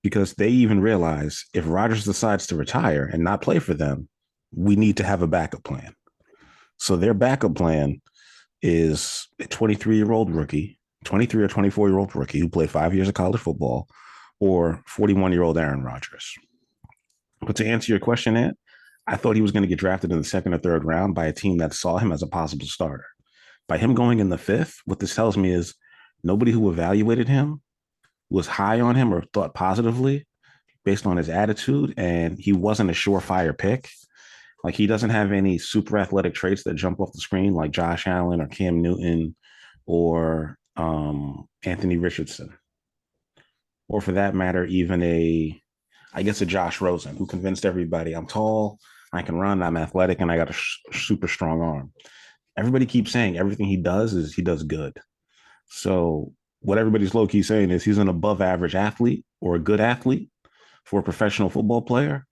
Speaker 5: because they even realized if Rodgers decides to retire and not play for them, we need to have a backup plan. So their backup plan is a 23-year-old rookie, 23 or 24-year-old rookie who played 5 years of college football, or 41-year-old Aaron Rodgers. But to answer your question, Ant, I thought he was going to get drafted in the 2nd or 3rd round by a team that saw him as a possible starter. By him going in the 5th, what this tells me is nobody who evaluated him was high on him or thought positively based on his attitude, and he wasn't a surefire pick. Like, he doesn't have any super athletic traits that jump off the screen like Josh Allen or Cam Newton or Anthony Richardson. Or for that matter, even a Josh Rosen who convinced everybody I'm tall, I can run, I'm athletic, and I got a super strong arm. Everybody keeps saying everything he does good. So what everybody's low-key saying is he's an above average athlete or a good athlete for a professional football player.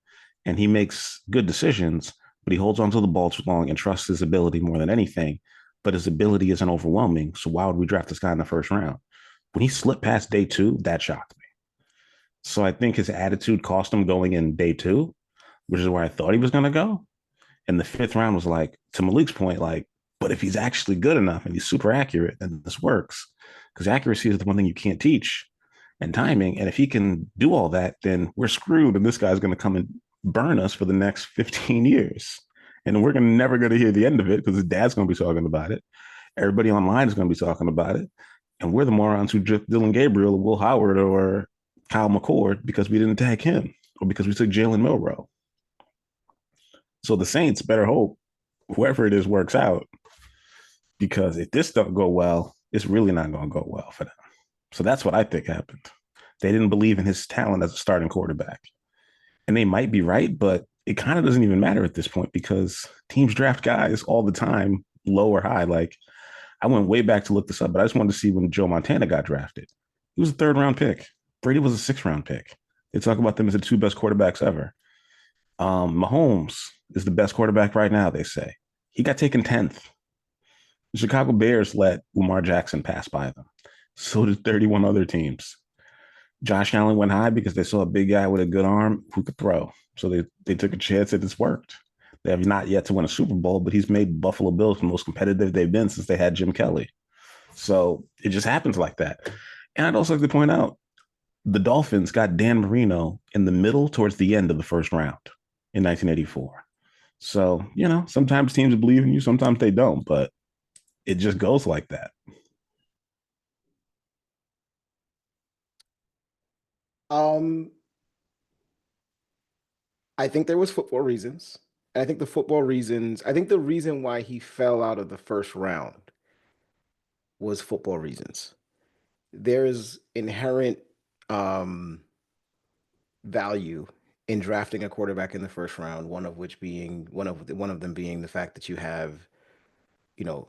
Speaker 5: And he makes good decisions, but he holds onto the ball too long and trusts his ability more than anything. But his ability isn't overwhelming. So why would we draft this guy in the 1st round? When he slipped past day 2, that shocked me. So I think his attitude cost him going in day 2, which is where I thought he was going to go. And the 5th round was like, to Malik's point, like, but if he's actually good enough and he's super accurate, then this works. Because accuracy is the one thing you can't teach, and timing. And if he can do all that, then we're screwed. And this guy's going to come and burn us for the next 15 years. And we're never going to hear the end of it because his dad's going to be talking about it. Everybody online is going to be talking about it. And we're the morons who drift Dylan Gabriel or Will Howard or Kyle McCord because we didn't tag him or because we took Jalen Milroe. So the Saints better hope whoever it is works out, because if this don't go well, it's really not going to go well for them. So that's what I think happened. They didn't believe in his talent as a starting quarterback. And they might be right, but it kind of doesn't even matter at this point because teams draft guys all the time, low or high. Like, I went way back to look this up, but I just wanted to see when Joe Montana got drafted. He was a 3rd round pick. Brady was a 6th round pick. They talk about them as the 2 best quarterbacks ever. Mahomes is the best quarterback right now, they say. He got taken 10th. The Chicago Bears let Lamar Jackson pass by them. So did 31 other teams. Josh Allen went high because they saw a big guy with a good arm who could throw. So they took a chance that it's worked. They have not yet to win a Super Bowl, but he's made Buffalo Bills the most competitive they've been since they had Jim Kelly. So it just happens like that. And I'd also like to point out, the Dolphins got Dan Marino in the middle towards the end of the 1st round in 1984. So, sometimes teams believe in you, sometimes they don't, but it just goes like that.
Speaker 4: I think there was football reasons. And I think the reason why he fell out of the 1st round was football reasons. There's inherent value in drafting a quarterback in the 1st round, one of them being the fact that you have, the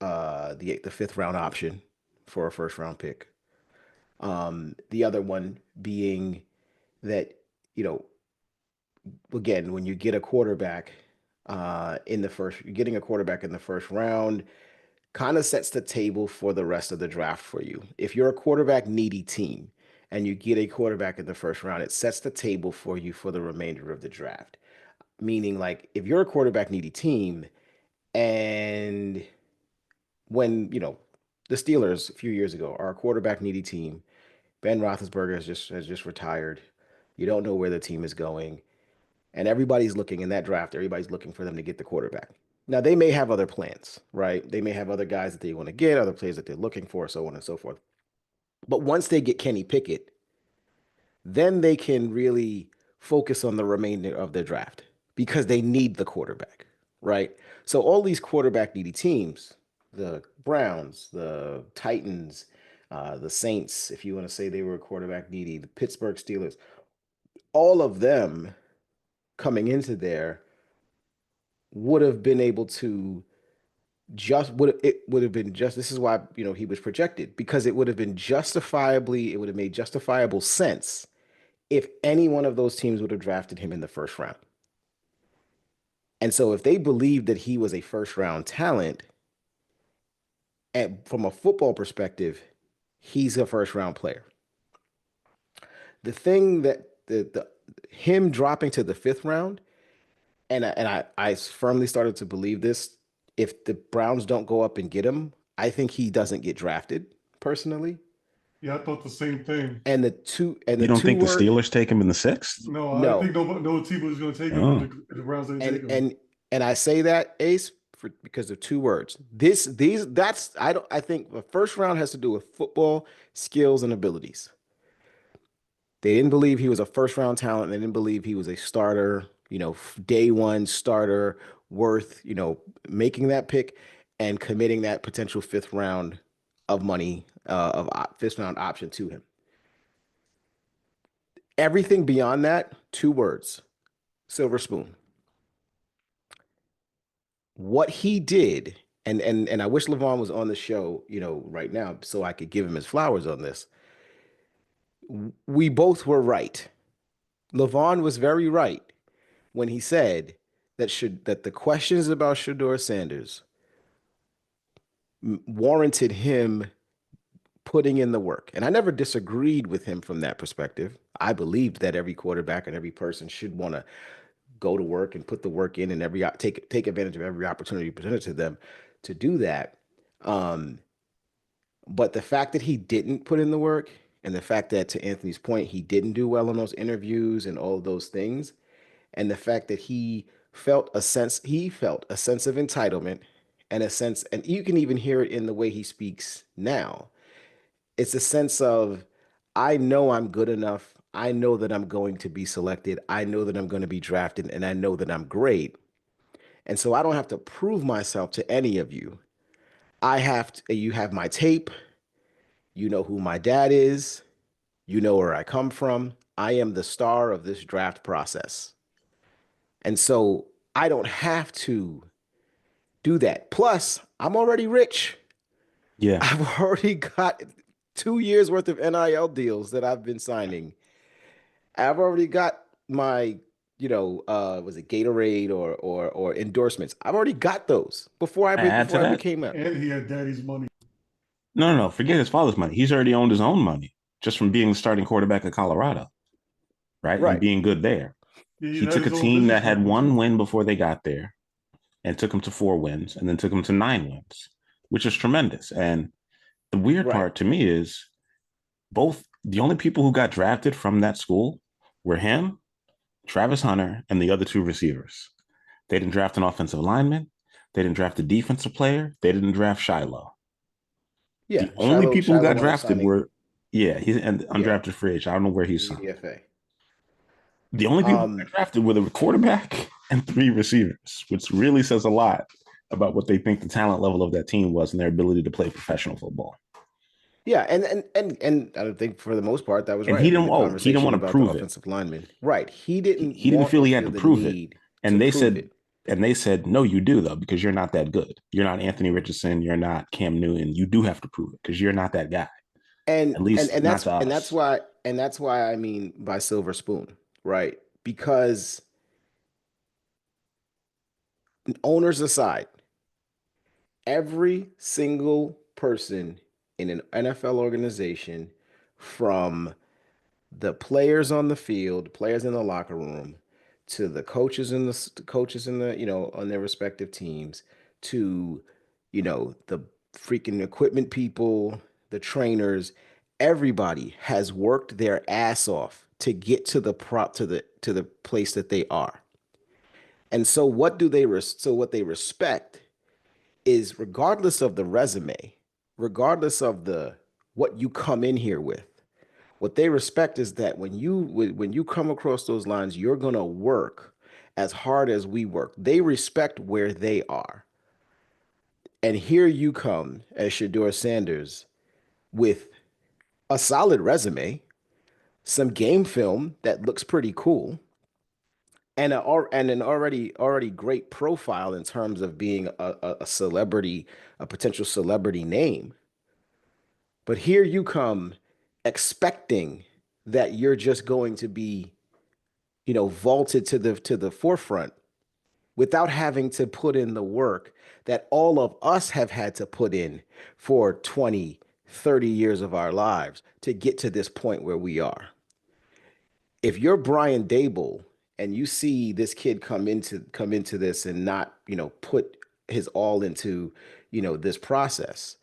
Speaker 4: 5th round option for a 1st round pick. The other one being that, again, when you get a quarterback you're getting a quarterback in the 1st round, kind of sets the table for the rest of the draft for you. If you're a quarterback needy team and you get a quarterback in the 1st round, it sets the table for you for the remainder of the draft. meaning like if you're a quarterback needy team and when, the Steelers a few years ago are a quarterback needy team, Ben Roethlisberger has just retired. You don't know where the team is going, and everybody's looking in that draft. Everybody's looking for them to get the quarterback. Now they may have other plans, right? They may have other guys that they want to get, other players that they're looking for, so on and so forth. But once they get Kenny Pickett, then they can really focus on the remainder of their draft because they need the quarterback, right? So all these quarterback needy teams, the Browns, the Titans, the Saints, if you want to say they were quarterback needy, the Pittsburgh Steelers, all of them coming into there would have been able to just this is why he was projected because it would have been justifiably it would have made justifiable sense if any one of those teams would have drafted him in the first round. And so if they believed that he was a first round talent, and from a football perspective, he's a first round player. The thing that the him dropping to the fifth round, and I firmly started to believe this. If the Browns don't go up and get him, I think he doesn't get drafted personally.
Speaker 3: Yeah, I thought the same thing.
Speaker 4: And the two
Speaker 5: You don't think the
Speaker 4: word
Speaker 5: Steelers take him in the sixth?
Speaker 3: No, I
Speaker 4: no.
Speaker 3: think no team was going to take him
Speaker 5: Oh.
Speaker 3: if the Browns didn't take him.
Speaker 4: And I say that, Ace, because of two words. I think the first round has to do with football skills and abilities. They didn't believe he was a first round talent. They didn't believe he was a starter, day one starter worth, making that pick and committing that potential fifth round of money, fifth round option to him. Everything beyond that, two words, silver spoon. What he did, and I wish Levon was on the show, right now, so I could give him his flowers on this. We both were right. Levon was very right when he said that the questions about Shedeur Sanders warranted him putting in the work. And I never disagreed with him from that perspective. I believed that every quarterback and every person should want to go to work and put the work in and take advantage of every opportunity presented to them to do that. But the fact that he didn't put in the work and the fact that, to Anthony's point, he didn't do well in those interviews and all of those things, and the fact that he felt a sense of entitlement and you can even hear it in the way he speaks now. It's a sense of, I know I'm good enough. I know that I'm going to be selected. I know that I'm going to be drafted, and I know that I'm great. And so I don't have to prove myself to any of you. You have my tape. You know who my dad is. You know where I come from. I am the star of this draft process. And so I don't have to do that. Plus, I'm already rich.
Speaker 5: Yeah.
Speaker 4: I've already got 2 years worth of NIL deals that I've been signing. I've already got my, was it Gatorade or endorsements? I've already got those before I
Speaker 5: Add to that?
Speaker 4: became up.
Speaker 3: And he had daddy's money.
Speaker 5: No. Forget his father's money. He's already owned his own money just from being the starting quarterback of Colorado, right? And being good there.
Speaker 3: Yeah,
Speaker 5: He took a team that had one win before they got there and took them to 4 wins and then took them to 9 wins, which is tremendous. And the weird part to me is the only people who got drafted from that school were him, Travis Hunter, and the other 2 receivers. They didn't draft an offensive lineman. They didn't draft a defensive player. They didn't draft Shiloh.
Speaker 4: Yeah,
Speaker 5: the only people who got drafted were, he's an undrafted free agent. I don't know where he's signed.
Speaker 4: UDFA.
Speaker 5: The only people who got drafted were the quarterback and 3 receivers, which really says a lot about what they think the talent level of that team was and their ability to play professional football.
Speaker 4: Yeah, and I think for the most part that was
Speaker 5: and
Speaker 4: right.
Speaker 5: He didn't want to prove it.
Speaker 4: Offensive lineman, right? He didn't
Speaker 5: feel he had to prove it. And they said, no, you do though, because you're not that good. You're not Anthony Richardson. You're not Cam Newton. You do have to prove it because you're not that guy.
Speaker 4: And
Speaker 5: at least
Speaker 4: and
Speaker 5: not to us.
Speaker 4: that's why I mean by silver spoon, right? Because owners aside, every single person in an NFL organization, from the players on the field, players in the locker room, to the coaches in the, on their respective teams, to, the freaking equipment people, the trainers, everybody has worked their ass off to get to the prop to the place that they are. And so what they respect is, regardless of the resume, regardless of the what you come in here with, what they respect is that when you come across those lines, you're going to work as hard as we work. They respect where they are. And here you come as Shador Sanders with a solid resume, some game film that looks pretty cool, and an already great profile in terms of being a celebrity, a potential celebrity name. But here you come expecting that you're just going to be, vaulted to the forefront without having to put in the work that all of us have had to put in for 20, 30 years of our lives to get to this point where we are. If you're Brian Dable and you see this kid come into this and not, put his all into, this process,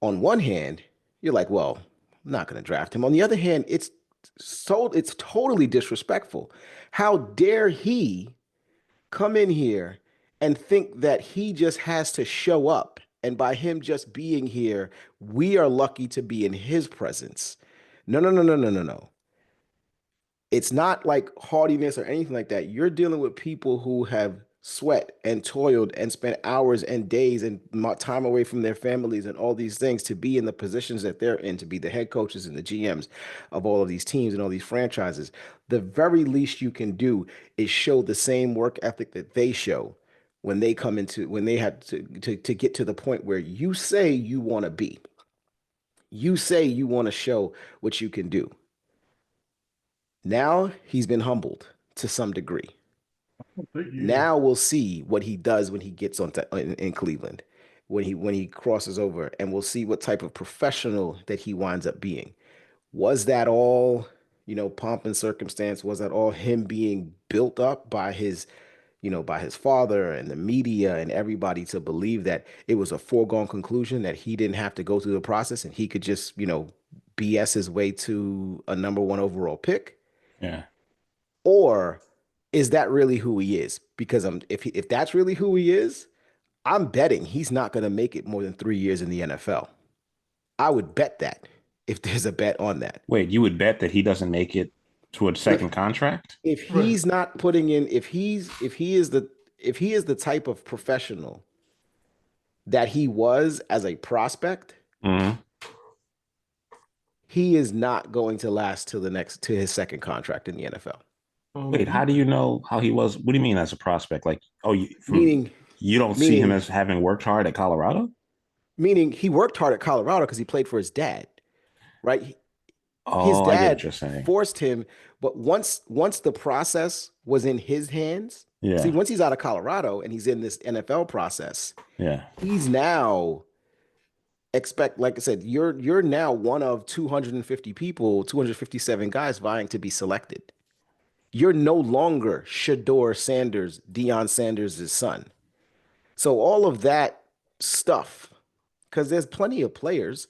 Speaker 4: on one hand, you're like, well, I'm not going to draft him. On the other hand, it's totally disrespectful. How dare he come in here and think that he just has to show up, and by him just being here, we are lucky to be in his presence. No, no, no, no, no, no, no. It's not like haughtiness or anything like that. You're dealing with people who have sweat and toiled and spent hours and days and time away from their families and all these things to be in the positions that they're in, to be the head coaches and the GMs of all of these teams and all these franchises. The very least you can do is show the same work ethic that they show when they come into, when they have to get to the point where you say you want to be. You say you want to show what you can do. Now he's been humbled to some degree. Now we'll see what he does when he gets in Cleveland, when he crosses over, and we'll see what type of professional that he winds up being. Was that all, pomp and circumstance? Was that all him being built up by by his father and the media and everybody to believe that it was a foregone conclusion that he didn't have to go through the process and he could just, BS his way to a number one overall pick?
Speaker 5: Yeah.
Speaker 4: Or is that really who he is? Because if that's really who he is, I'm betting he's not going to make it more than 3 years in the NFL. I would bet that, if there's a bet on that.
Speaker 5: Wait, you would bet that he doesn't make it to a second contract?
Speaker 4: If he's not putting in, if he is the type of professional that he was as a prospect,
Speaker 5: Mm-hmm.
Speaker 4: he is not going to last to his second contract in the NFL.
Speaker 5: Wait, how do you know how he was? What do you mean as a prospect? Like,
Speaker 4: Meaning
Speaker 5: you don't see him as having worked hard at Colorado?
Speaker 4: Meaning he worked hard at Colorado because he played for his dad, right? His
Speaker 5: Oh, I get what
Speaker 4: dad
Speaker 5: you're saying.
Speaker 4: forced him, but once the process was in his hands, see,
Speaker 5: Yeah.
Speaker 4: once he's out of Colorado and he's in this NFL process,
Speaker 5: Yeah.
Speaker 4: he's now like I said, you're now one of 250 people, 257 guys vying to be selected. You're no longer Shador Sanders, Deion Sanders' son. So all of that stuff, because there's plenty of players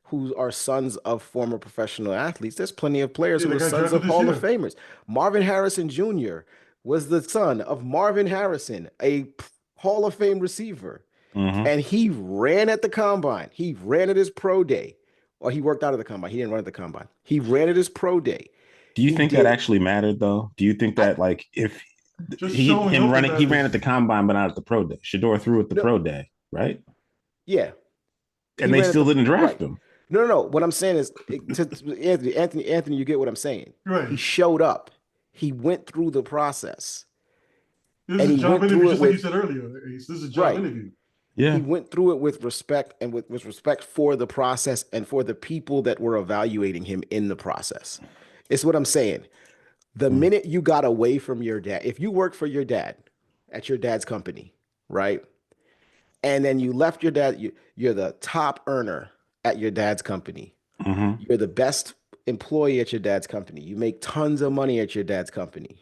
Speaker 4: who are sons of former professional athletes. There's plenty of players who
Speaker 3: they
Speaker 4: are
Speaker 3: got
Speaker 4: sons
Speaker 3: drafted
Speaker 4: of
Speaker 3: this
Speaker 4: Hall of
Speaker 3: year.
Speaker 4: Famers. Marvin Harrison Jr. was the son of Marvin Harrison, a Hall of Fame receiver.
Speaker 5: Mm-hmm.
Speaker 4: And he ran at the combine. He ran at his pro day. Or he worked out of the combine. He didn't run at the combine. He ran at his pro day.
Speaker 5: Do you
Speaker 4: He
Speaker 5: think that
Speaker 4: did.
Speaker 5: actually mattered though? Do you think that like if
Speaker 3: Just
Speaker 5: he
Speaker 3: showing
Speaker 5: him
Speaker 3: up
Speaker 5: running he ran
Speaker 3: matters.
Speaker 5: at the combine but not at the pro day? Shador threw at the
Speaker 4: No,
Speaker 5: pro day, right?
Speaker 4: yeah. He
Speaker 5: And they
Speaker 4: ran at
Speaker 5: still
Speaker 4: the
Speaker 5: didn't draft
Speaker 4: right.
Speaker 5: him.
Speaker 4: No, no, no. What I'm saying is, Anthony, you get what I'm saying.
Speaker 3: Right.
Speaker 4: He showed up. He went through the process,
Speaker 3: This
Speaker 4: and
Speaker 3: is a
Speaker 4: he
Speaker 3: job
Speaker 4: went
Speaker 3: interview,
Speaker 4: through it
Speaker 3: just like you
Speaker 4: with
Speaker 3: said earlier, Ace. This is a job
Speaker 4: right.
Speaker 3: interview.
Speaker 5: Yeah.
Speaker 4: He went through it with respect and with respect for the process and for the people that were evaluating him in the process. It's what I'm saying. The minute you got away from your dad, if you worked for your dad at your dad's company, right? And then you left your dad, you're the top earner at your dad's company.
Speaker 5: Mm-hmm.
Speaker 4: You're the best employee at your dad's company. You make tons of money at your dad's company.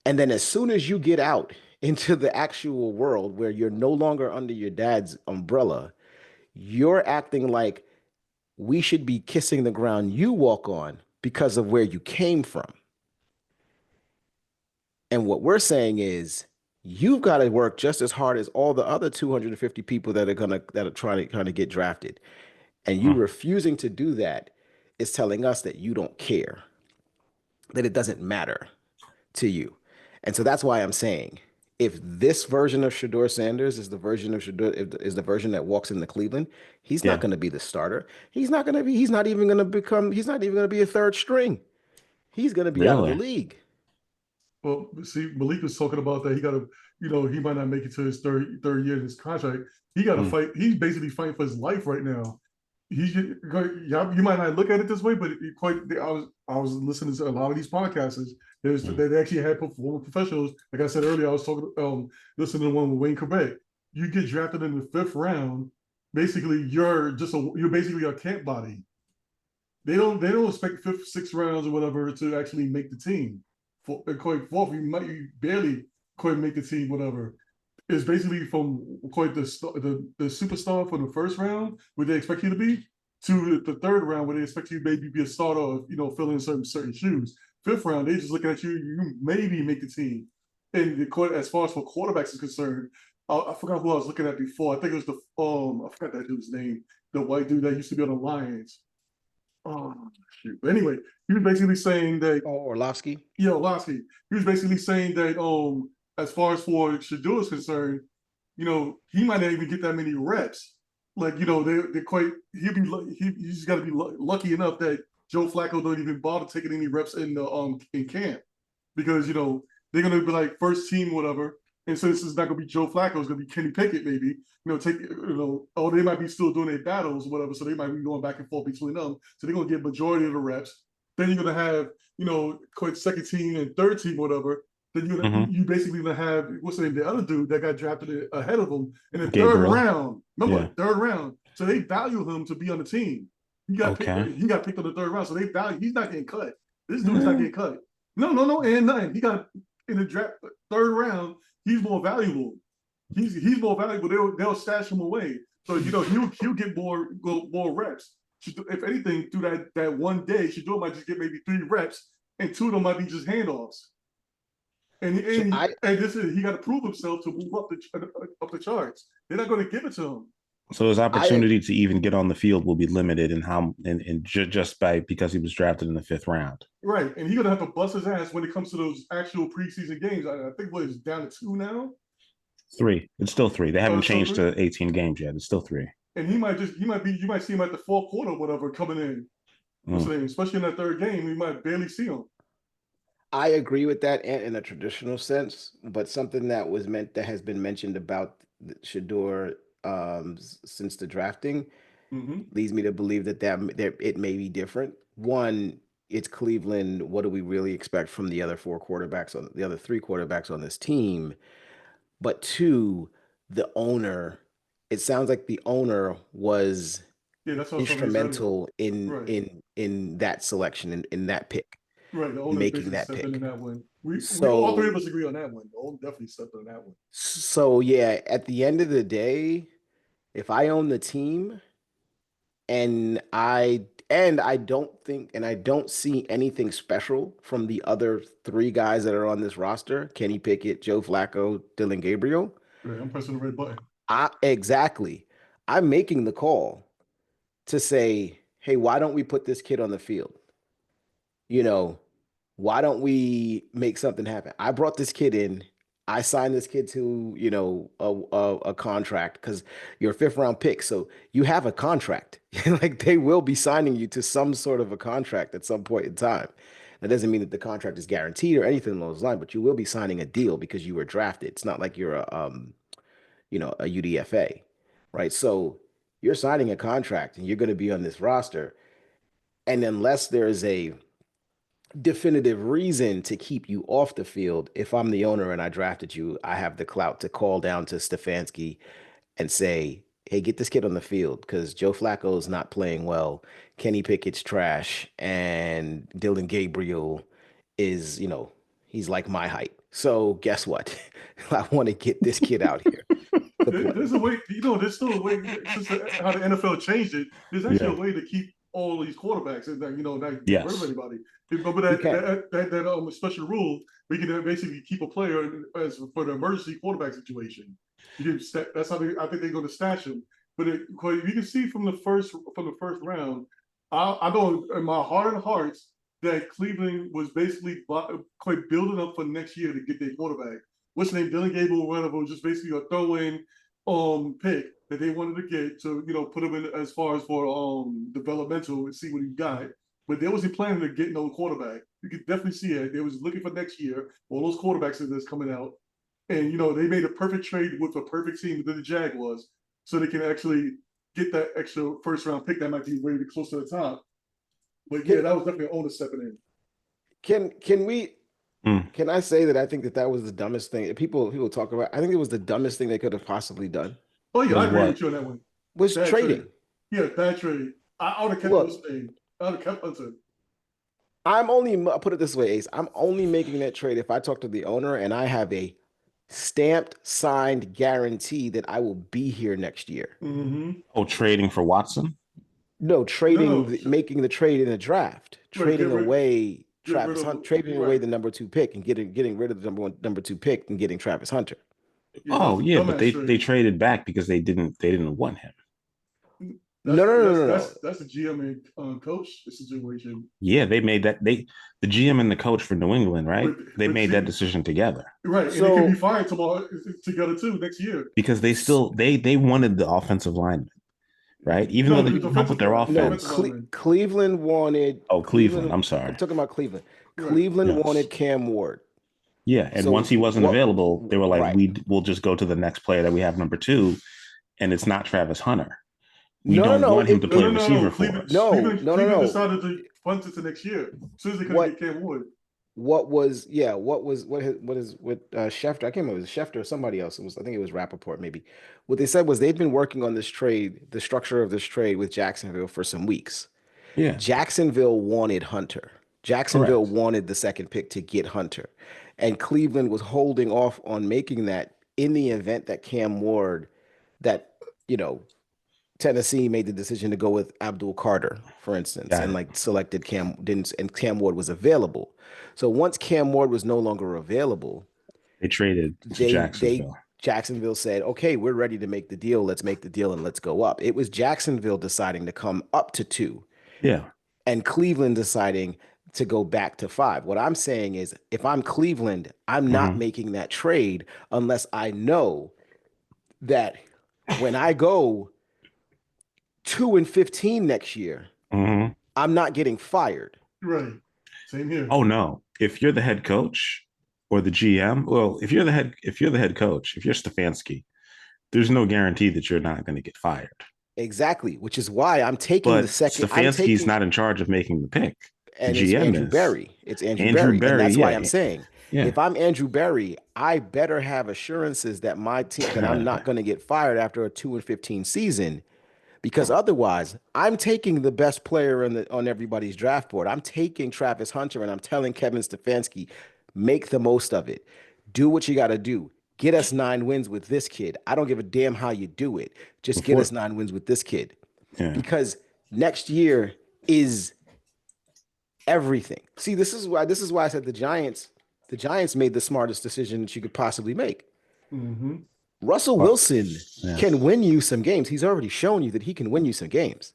Speaker 4: And then as soon as you get out into the actual world where you're no longer under your dad's umbrella, you're acting like we should be kissing the ground you walk on because of where you came from. And what we're saying is you've got to work just as hard as all the other 250 people that are trying to get drafted. And you
Speaker 5: Mm.
Speaker 4: refusing to do that is telling us that you don't care, that it doesn't matter to you. And so that's why I'm saying if this version of Shador Sanders is the version of Shador is the version that walks into Cleveland, he's not
Speaker 5: Yeah.
Speaker 4: going to be the starter. He's not even going to be a third string. He's going to be out of the
Speaker 5: Really?
Speaker 4: league.
Speaker 3: Well, see, Malik was talking about that. He got to, he might not make it to his third year in his contract. He got to
Speaker 5: Mm.
Speaker 3: fight. He's basically fighting for his life right now. You might not look at it this way, but I was listening to a lot of these podcasts. They actually had former professionals. Like I said earlier, I was talking listening to one with Wayne Quebec. You get drafted in the 5th round, basically you're basically a camp body. They don't expect 5th, 6th rounds or whatever to actually make the team. Quite fourth, you barely quite make the team, whatever. It's basically from quite the superstar from the 1st round where they expect you to be to the 3rd round where they expect you to maybe be a starter or filling certain shoes. 5th round, they just looking at you. You maybe make the team. And as far as for quarterbacks is concerned, I forgot who I was looking at before. I think it was I forgot that dude's name. The white dude that used to be on the Lions. Oh shoot! But anyway, he was basically saying that
Speaker 4: Orlovsky.
Speaker 3: yeah, Lasky. He was basically saying that as far as for Shador is concerned, he might not even get that many reps. Like, they're quite he's got to be lucky enough that Joe Flacco don't even bother taking any reps in camp because they're gonna be like first team whatever. And since it's not gonna be Joe Flacco, it's gonna be Kenny Pickett maybe. They might be still doing their battles whatever, so they might be going back and forth between them. So they're gonna get majority of the reps. Then you're gonna have quite second team and third team whatever. Then you basically gonna have what's the name, the other dude that got drafted ahead of him in the
Speaker 5: Gabriel.
Speaker 3: 3rd round. Remember,
Speaker 5: Yeah.
Speaker 3: 3rd round. So they value him to be on the team. He got picked on the 3rd round, so they value. He's not getting cut. This dude's not getting cut. No, and nothing. He got in the draft 3rd round. He's more valuable. He's more valuable. They'll stash him away. So he'll get more reps. If anything, through that one day, Shador might just get maybe 3 reps, and 2 of them might be just handoffs. And he got to prove himself to move up the charts. They're not going to give it to him.
Speaker 5: So his opportunity to even get on the field will be limited just because he was drafted in the 5th round.
Speaker 3: Right, and he's gonna have to bust his ass when it comes to those actual preseason games. I think what is down to 2 now.
Speaker 5: 3. It's still 3. They haven't changed to 18 games yet. It's still 3.
Speaker 3: And you might see him at the 4th quarter, whatever, coming in. Especially in that 3rd game, we might barely see him.
Speaker 4: I agree with that in a traditional sense, but something that has been mentioned about Shador since the drafting leads me to believe that it may be different. One, it's Cleveland. What do we really expect from the other 3 quarterbacks on this team? But 2, the owner. It sounds like the owner was instrumental in that selection in that pick.
Speaker 3: Right, the owner
Speaker 4: making that pick.
Speaker 3: in that one. We all 3 of us agree on that one. The owner definitely stepped in that one.
Speaker 4: So yeah, at the end of the day, if I own the team and I don't see anything special from the other 3 guys that are on this roster, Kenny Pickett, Joe Flacco, Dylan Gabriel.
Speaker 3: Right, I'm pressing the red button.
Speaker 4: Exactly. I'm making the call to say, hey, why don't we put this kid on the field? Why don't we make something happen? I brought this kid in. I signed this kid to, a contract because you're a 5th-round pick. So you have a contract. Like they will be signing you to some sort of a contract at some point in time. That doesn't mean that the contract is guaranteed or anything along those lines, but you will be signing a deal because you were drafted. It's not like you're a UDFA, right? So you're signing a contract and you're going to be on this roster. And unless there is a definitive reason to keep you off the field, if I'm the owner and I drafted you, I have the clout to call down to Stefanski and say, hey, get this kid on the field because Joe Flacco is not playing well. Kenny Pickett's trash. And Dylan Gabriel is, He's like my height. So guess what? I want to get this kid out here to play.
Speaker 3: There's a way, there's still a way, since how the NFL changed it, there's actually a way to keep all these quarterbacks and not get rid of anybody. Remember that special rule, we can basically keep a player as for the emergency quarterback situation. That's how I think they're going to stash him. But you can see from the first round, I know in my heart of hearts that Cleveland was basically quite building up for next year to get their quarterback. What's his name? Dylan Gable or whatever was just basically a throw-in pick that they wanted to get to put him in as far as for developmental and see what he got. But they wasn't planning to get no quarterback. You could definitely see it. They was looking for next year, all those quarterbacks that's coming out. And they made a perfect trade with a perfect team within the Jaguars, so they can actually get that extra first round pick that might be way close to the top. But yeah, that was definitely an owner stepping in.
Speaker 4: Can I say that I think that was the dumbest thing? People talk about. I think it was the dumbest thing they could have possibly done.
Speaker 3: Oh yeah, I agree with you on that one.
Speaker 4: Was
Speaker 3: bad
Speaker 4: trading.
Speaker 3: Trade. Yeah, bad trade. I would have kept what's name. I would have kept Hunter.
Speaker 4: I'll put it this way, Ace. I'm only making that trade if I talk to the owner and I have a stamped, signed guarantee that I will be here next year.
Speaker 3: Mm-hmm.
Speaker 5: Oh, trading for Watson?
Speaker 4: No, making the trade in the draft, trading away Travis Hunter, trading away the number 2 pick and getting rid of the number 2 pick and getting Travis Hunter.
Speaker 5: Yeah, but they traded back because they didn't want him.
Speaker 4: No.
Speaker 3: That's the GM and coach situation.
Speaker 5: Yeah, they made that. The GM and the coach for New England, right? They made that decision together.
Speaker 3: Right, and they can be fired tomorrow together too next year.
Speaker 5: Because they wanted the offensive lineman, right? Even though they didn't help with their offense.
Speaker 4: Cleveland wanted.
Speaker 5: Oh, Cleveland. I'm sorry.
Speaker 4: I'm talking about Cleveland. Cleveland wanted Cam Ward.
Speaker 5: Yeah, and once he wasn't available, they were like, we'll just go to the next player that we have, number 2, and it's not Travis Hunter. We don't want him to play receiver for us.
Speaker 3: Cleveland decided to punt it to next year as soon as they couldn't get Cam Ward.
Speaker 4: What Schefter? I can't remember. It was Schefter or somebody else. I think it was Rappaport maybe. What they said was they've been working on this trade, the structure of this trade with Jacksonville for some weeks.
Speaker 5: Yeah.
Speaker 4: Jacksonville wanted Hunter. Jacksonville wanted the 2nd pick to get Hunter. And Cleveland was holding off on making that in the event that Cam Ward, Tennessee made the decision to go with Abdul Carter, for instance, and selected Cam Ward was available. So once Cam Ward was no longer available,
Speaker 5: they traded to Jacksonville.
Speaker 4: Jacksonville said, "Okay, we're ready to make the deal. Let's make the deal and let's go up." It was Jacksonville deciding to come up to 2.
Speaker 5: Yeah.
Speaker 4: And Cleveland deciding to go back to 5. What I'm saying is, if I'm Cleveland, I'm not making that trade unless I know that when I go 2-15 next year, I'm not getting fired.
Speaker 3: Right. Same here.
Speaker 5: Oh no. If you're the head coach or the GM, well, if you're the head coach, if you're Stefanski, there's no guarantee that you're not going to get fired.
Speaker 4: Exactly, which is why I'm taking the second.
Speaker 5: Stefanski's not in charge of making the pick.
Speaker 4: And
Speaker 5: the GM
Speaker 4: it's Andrew
Speaker 5: is.
Speaker 4: Berry. It's Andrew Berry. And that's why I'm saying,
Speaker 5: Yeah.
Speaker 4: If I'm Andrew Berry, I better have assurances that my team that I'm not going to get fired after a 2-15 season, because otherwise I'm taking the best player on everybody's draft board. I'm taking Travis Hunter, and I'm telling Kevin Stefanski, make the most of it. Do what you got to do. Get us 9 wins with this kid. I don't give a damn how you do it. Just get us 9 wins with this kid.
Speaker 5: Yeah.
Speaker 4: Because next year is everything. See, this is why I said the Giants made the smartest decision that you could possibly make.
Speaker 3: Mm-hmm.
Speaker 4: Russell Wilson can win you some games. He's already shown you that he can win you some games.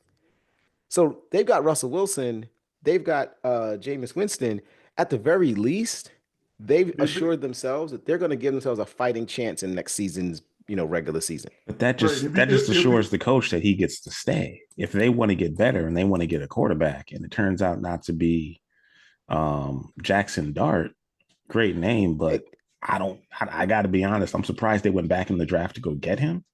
Speaker 4: So they've got Russell Wilson. They've got Jameis Winston. At the very least, they've assured themselves that they're going to give themselves a fighting chance in next season's regular season.
Speaker 5: But that just assures the coach that he gets to stay. If they want to get better and they want to get a quarterback, and it turns out not to be Jackson Dart, great name, but I got to be honest. I'm surprised they went back in the draft to go get him.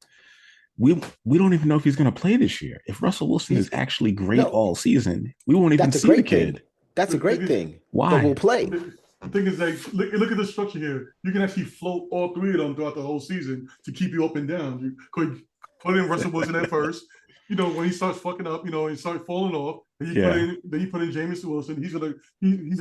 Speaker 5: We don't even know if he's going to play this year. If Russell Wilson is actually great all season, we won't even see the kid.
Speaker 4: That's a great thing.
Speaker 5: Why?
Speaker 4: But we'll play.
Speaker 3: The thing is, look at the structure here. You can actually float all 3 of them throughout the whole season to keep you up and down. You could put in Russell Wilson at first, when he starts fucking up, he starts falling off, and
Speaker 5: Yeah.
Speaker 3: you put in Jameis Wilson. He's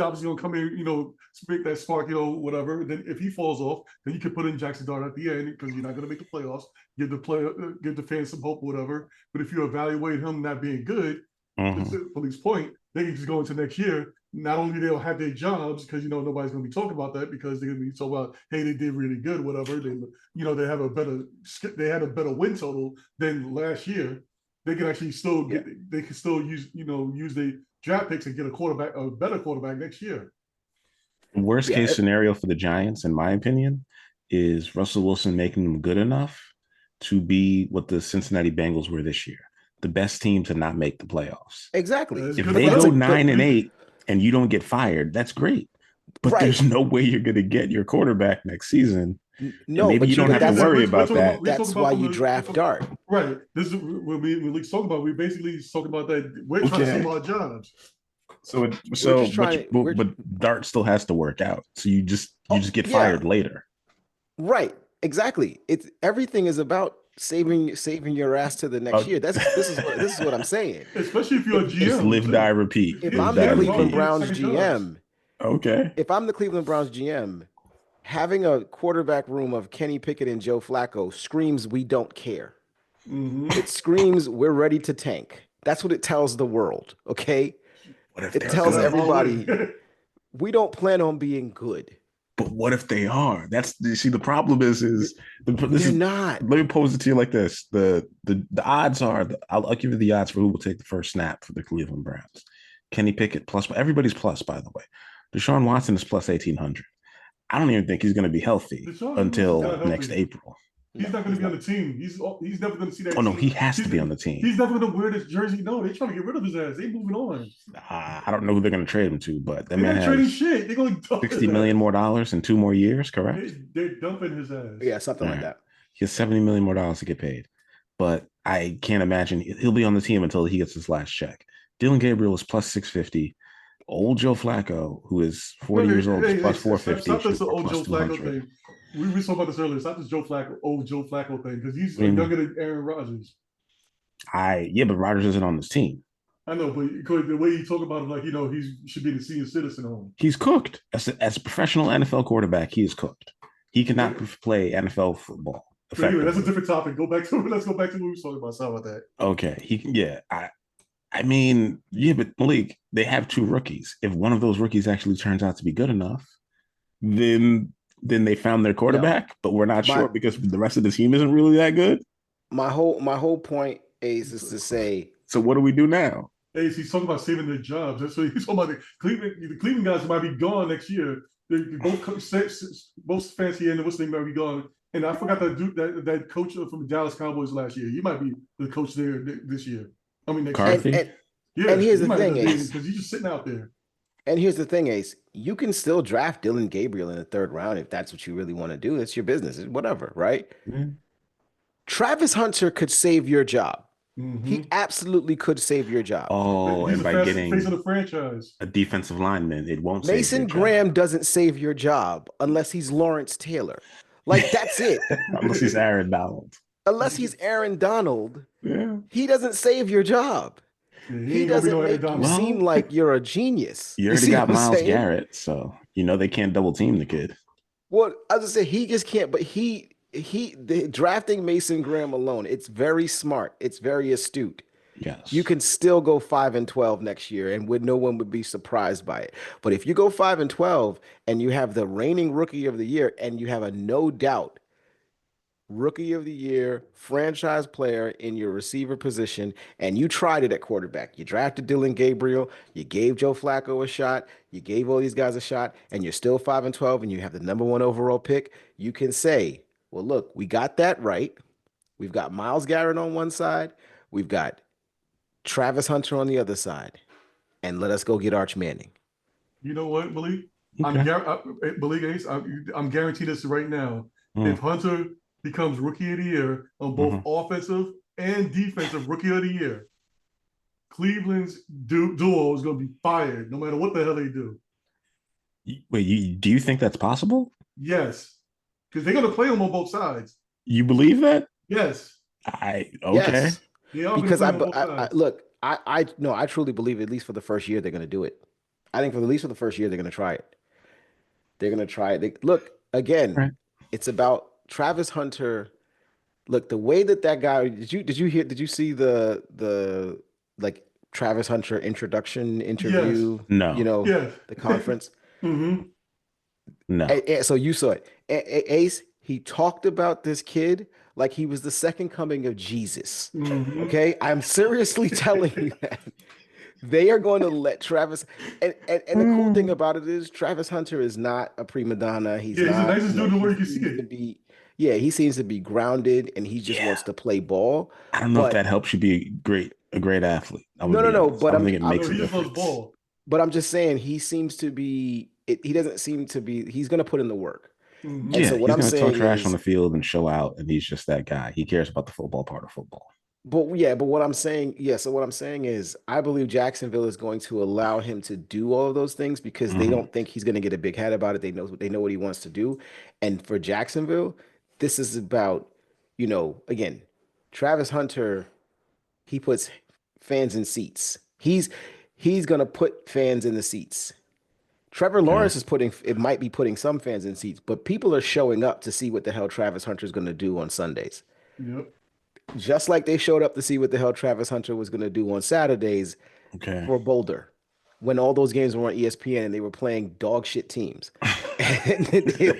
Speaker 3: obviously gonna come in, make that spark, whatever. Then if he falls off, then you can put in Jackson Dart at the end because you're not gonna make the playoffs. Give the fans some hope, whatever. But if you evaluate him not being good, to Malik's point, they can just go into next year. Not only they'll have their jobs because nobody's going to be talking about that because they're going to be talking about, hey, they did really good, whatever. They have they had a better win total than last year. They can actually still they can still use the draft picks and get a better quarterback next year.
Speaker 5: Worst case scenario for the Giants, in my opinion, is Russell Wilson making them good enough to be what the Cincinnati Bengals were this year, the best team to not make the playoffs.
Speaker 4: Exactly.
Speaker 5: If they go 9-8 and you don't get fired, that's great. But there's no way you're going to get your quarterback next season.
Speaker 4: No,
Speaker 5: maybe you don't have to worry about that.
Speaker 4: That's why you draft Dart.
Speaker 3: Right. This is what we're talking about. We're basically talking about that. We're trying to save our jobs.
Speaker 5: But Dart still has to work out. So you just get fired later.
Speaker 4: Right. Exactly. Everything is about saving your ass to the next year. This is what I'm saying.
Speaker 3: Especially if you're a GM.
Speaker 5: It's live, die, repeat.
Speaker 4: If I'm the Cleveland Browns GM,
Speaker 5: if
Speaker 4: I'm the Cleveland Browns GM, having a quarterback room of Kenny Pickett and Joe Flacco screams we don't care.
Speaker 3: Mm-hmm.
Speaker 4: It screams we're ready to tank. That's what it tells the world. Okay. It tells everybody we don't plan on being good.
Speaker 5: But what if they are? The problem is
Speaker 4: they're not.
Speaker 5: Let me pose it to you like this: the odds are, I'll give you the odds for who will take the first snap for the Cleveland Browns. Kenny Pickett plus, everybody's plus, by the way. Deshaun Watson is plus 1,800. I don't even think he's going to be healthy until next April.
Speaker 3: He's not going to be on the team. He's never going to see that.
Speaker 5: Oh no, he has to be on the team.
Speaker 3: He's never going to wear this jersey. No, they're trying to get rid of his ass. They're moving on.
Speaker 5: I don't know who they're going to trade him to, but
Speaker 3: they're not trading shit. They're going to
Speaker 5: $60 million more in 2 more years. Correct?
Speaker 3: They're dumping his ass.
Speaker 4: Yeah, something like that.
Speaker 5: He has $70 million more to get paid, but I can't imagine he'll be on the team until he gets his last check. Dylan Gabriel is plus 650. Old Joe Flacco, who is 40 years old, is plus 450.
Speaker 3: Stop this old Joe Flacco thing. We were talking about this earlier. Stop this old Joe Flacco thing because he's younger than Aaron Rodgers.
Speaker 5: But Rodgers isn't on this team.
Speaker 3: I know, but the way you talk about him, like he should be the senior citizen on.
Speaker 5: He's cooked as a professional NFL quarterback. He is cooked. He cannot play NFL football.
Speaker 3: Anyway, that's a different topic. Let's go back to what we were talking about. Sorry about that.
Speaker 5: Okay, but Malik, they have 2 rookies. If one of those rookies actually turns out to be good enough, then they found their quarterback, but we're not sure because the rest of the team isn't really that good.
Speaker 4: My whole point is to say.
Speaker 5: So what do we do now?
Speaker 3: He's talking about saving their jobs. That's what he's talking about. The Cleveland guys might be gone next year. They both Fancy and what's name might be gone. And I forgot that coach from the Dallas Cowboys last year. He might be the coach there this year. I mean, next year.
Speaker 4: And here's the thing, Ace.
Speaker 3: Because he's just sitting out there.
Speaker 4: And here's the thing, Ace. You can still draft Dylan Gabriel in the 3rd round if that's what you really want to do. It's your business. It's whatever, right? Mm-hmm. Travis Hunter could save your job. Mm-hmm. He absolutely could save your job.
Speaker 5: Oh, and by getting
Speaker 3: face of the franchise,
Speaker 5: a defensive lineman, it won't.
Speaker 4: Mason Graham doesn't save your job unless he's Lawrence Taylor. Like that's it.
Speaker 5: Unless he's Aaron Donald.
Speaker 4: He doesn't save your job. He doesn't make you seem like you're a genius.
Speaker 5: You already got Myles Garrett, so they can't double team the kid.
Speaker 4: Well, I was gonna say he just can't. But drafting Mason Graham alone, it's very smart. It's very astute.
Speaker 5: Yes,
Speaker 4: you can still go 5-12 next year, and no one would be surprised by it. But if you go 5-12 and you have the reigning Rookie of the Year, and you have a no doubt Rookie of the Year franchise player in your receiver position, and you tried it at quarterback. You drafted Dylan Gabriel. You gave Joe Flacco a shot. You gave all these guys a shot, and you're still 5-12, and you have the number 1 overall pick. You can say, well, look, we got that right. We've got Myles Garrett on one side. We've got Travis Hunter on the other side. And let us go get Arch Manning.
Speaker 3: You know what, Malik?
Speaker 5: Okay.
Speaker 3: Malik Ace, I'm guaranteed this right now. If Hunter becomes Rookie of the Year on both offensive and defensive Rookie of the Year, Cleveland's duo is going to be fired no matter what the hell they do.
Speaker 5: Wait, do you think that's possible?
Speaker 3: Yes. Because they're going to play them on both sides.
Speaker 5: You believe that?
Speaker 3: Yes.
Speaker 5: Okay.
Speaker 4: Yes.
Speaker 3: Yeah, I've been
Speaker 4: Because
Speaker 3: playing on both
Speaker 4: I
Speaker 3: sides.
Speaker 4: look, I no, I truly believe at least for the first year they're going to do it. I think for at least for the first year they're going to try it. They're going to try it. Look again.
Speaker 5: Right.
Speaker 4: It's about Travis Hunter. Look, the way that guy did you see the like Travis Hunter introduction
Speaker 3: Yes,
Speaker 4: interview,
Speaker 5: No,
Speaker 3: yes.
Speaker 4: the conference.
Speaker 3: hmm
Speaker 5: no.
Speaker 4: So you saw it. Ace, he talked about this kid like he was the second coming of Jesus.
Speaker 3: hmm
Speaker 4: Okay? I'm seriously telling you that. They are going to let Travis and the cool thing about it is Travis Hunter is not a prima donna. He's
Speaker 3: Yeah, he's the
Speaker 4: not,
Speaker 3: nicest dude in the
Speaker 4: he
Speaker 3: world. You can see
Speaker 4: seems to
Speaker 3: it.
Speaker 4: be, yeah, he seems to be grounded and he just
Speaker 5: Yeah.
Speaker 4: wants to play ball.
Speaker 5: I don't know if that
Speaker 4: But
Speaker 5: helps you be a great athlete. I'm gonna
Speaker 4: no, no,
Speaker 5: be
Speaker 4: no.
Speaker 5: honest. I don't think it
Speaker 3: No,
Speaker 5: makes a
Speaker 3: he just loves
Speaker 5: difference.
Speaker 3: ball.
Speaker 4: But I'm just saying he seems to be he doesn't seem to be he's gonna put in the work. And
Speaker 3: hmm
Speaker 5: Yeah,
Speaker 4: so what
Speaker 5: he's
Speaker 4: I'm
Speaker 5: gonna talk
Speaker 4: saying
Speaker 5: trash on
Speaker 4: is
Speaker 5: the field and show out, and he's just that guy. He cares about the football part of football.
Speaker 4: But yeah, but what I'm saying, yeah, so what I'm saying is I believe Jacksonville is going to allow him to do all of those things because they
Speaker 5: Hmm.
Speaker 4: don't think he's going to get a big head about it. They know what he wants to do. And for Jacksonville, this is about, again, Travis Hunter, he puts fans in seats. He's going to put fans in the seats. Trevor
Speaker 5: Okay.
Speaker 4: Lawrence is putting it might be putting some fans in seats, but people are showing up to see what the hell Travis Hunter is going to do on Sundays.
Speaker 3: Yep.
Speaker 4: Just like they showed up to see what the hell Travis Hunter was going to do on Saturdays
Speaker 5: Okay.
Speaker 4: for Boulder when all those games were on ESPN and they were playing dog shit teams.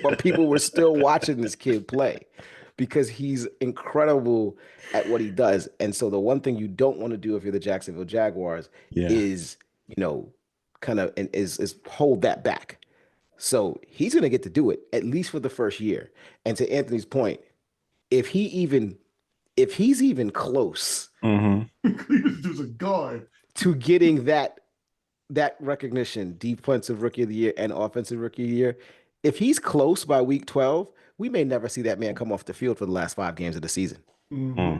Speaker 4: But people were still watching this kid play because he's incredible at what he does. And so the one thing you don't want to do if you're the Jacksonville Jaguars
Speaker 5: Yeah.
Speaker 4: is, kind of and is hold that back. So he's going to get to do it at least for the first year. And to Anthony's point, if he even if he's even close
Speaker 5: Hmm.
Speaker 3: This dude's a guard.
Speaker 4: to getting that recognition, defensive rookie of the year and offensive rookie of the year, if he's close by week 12, we may never see that man come off the field for the last 5 games of the season.
Speaker 3: hmm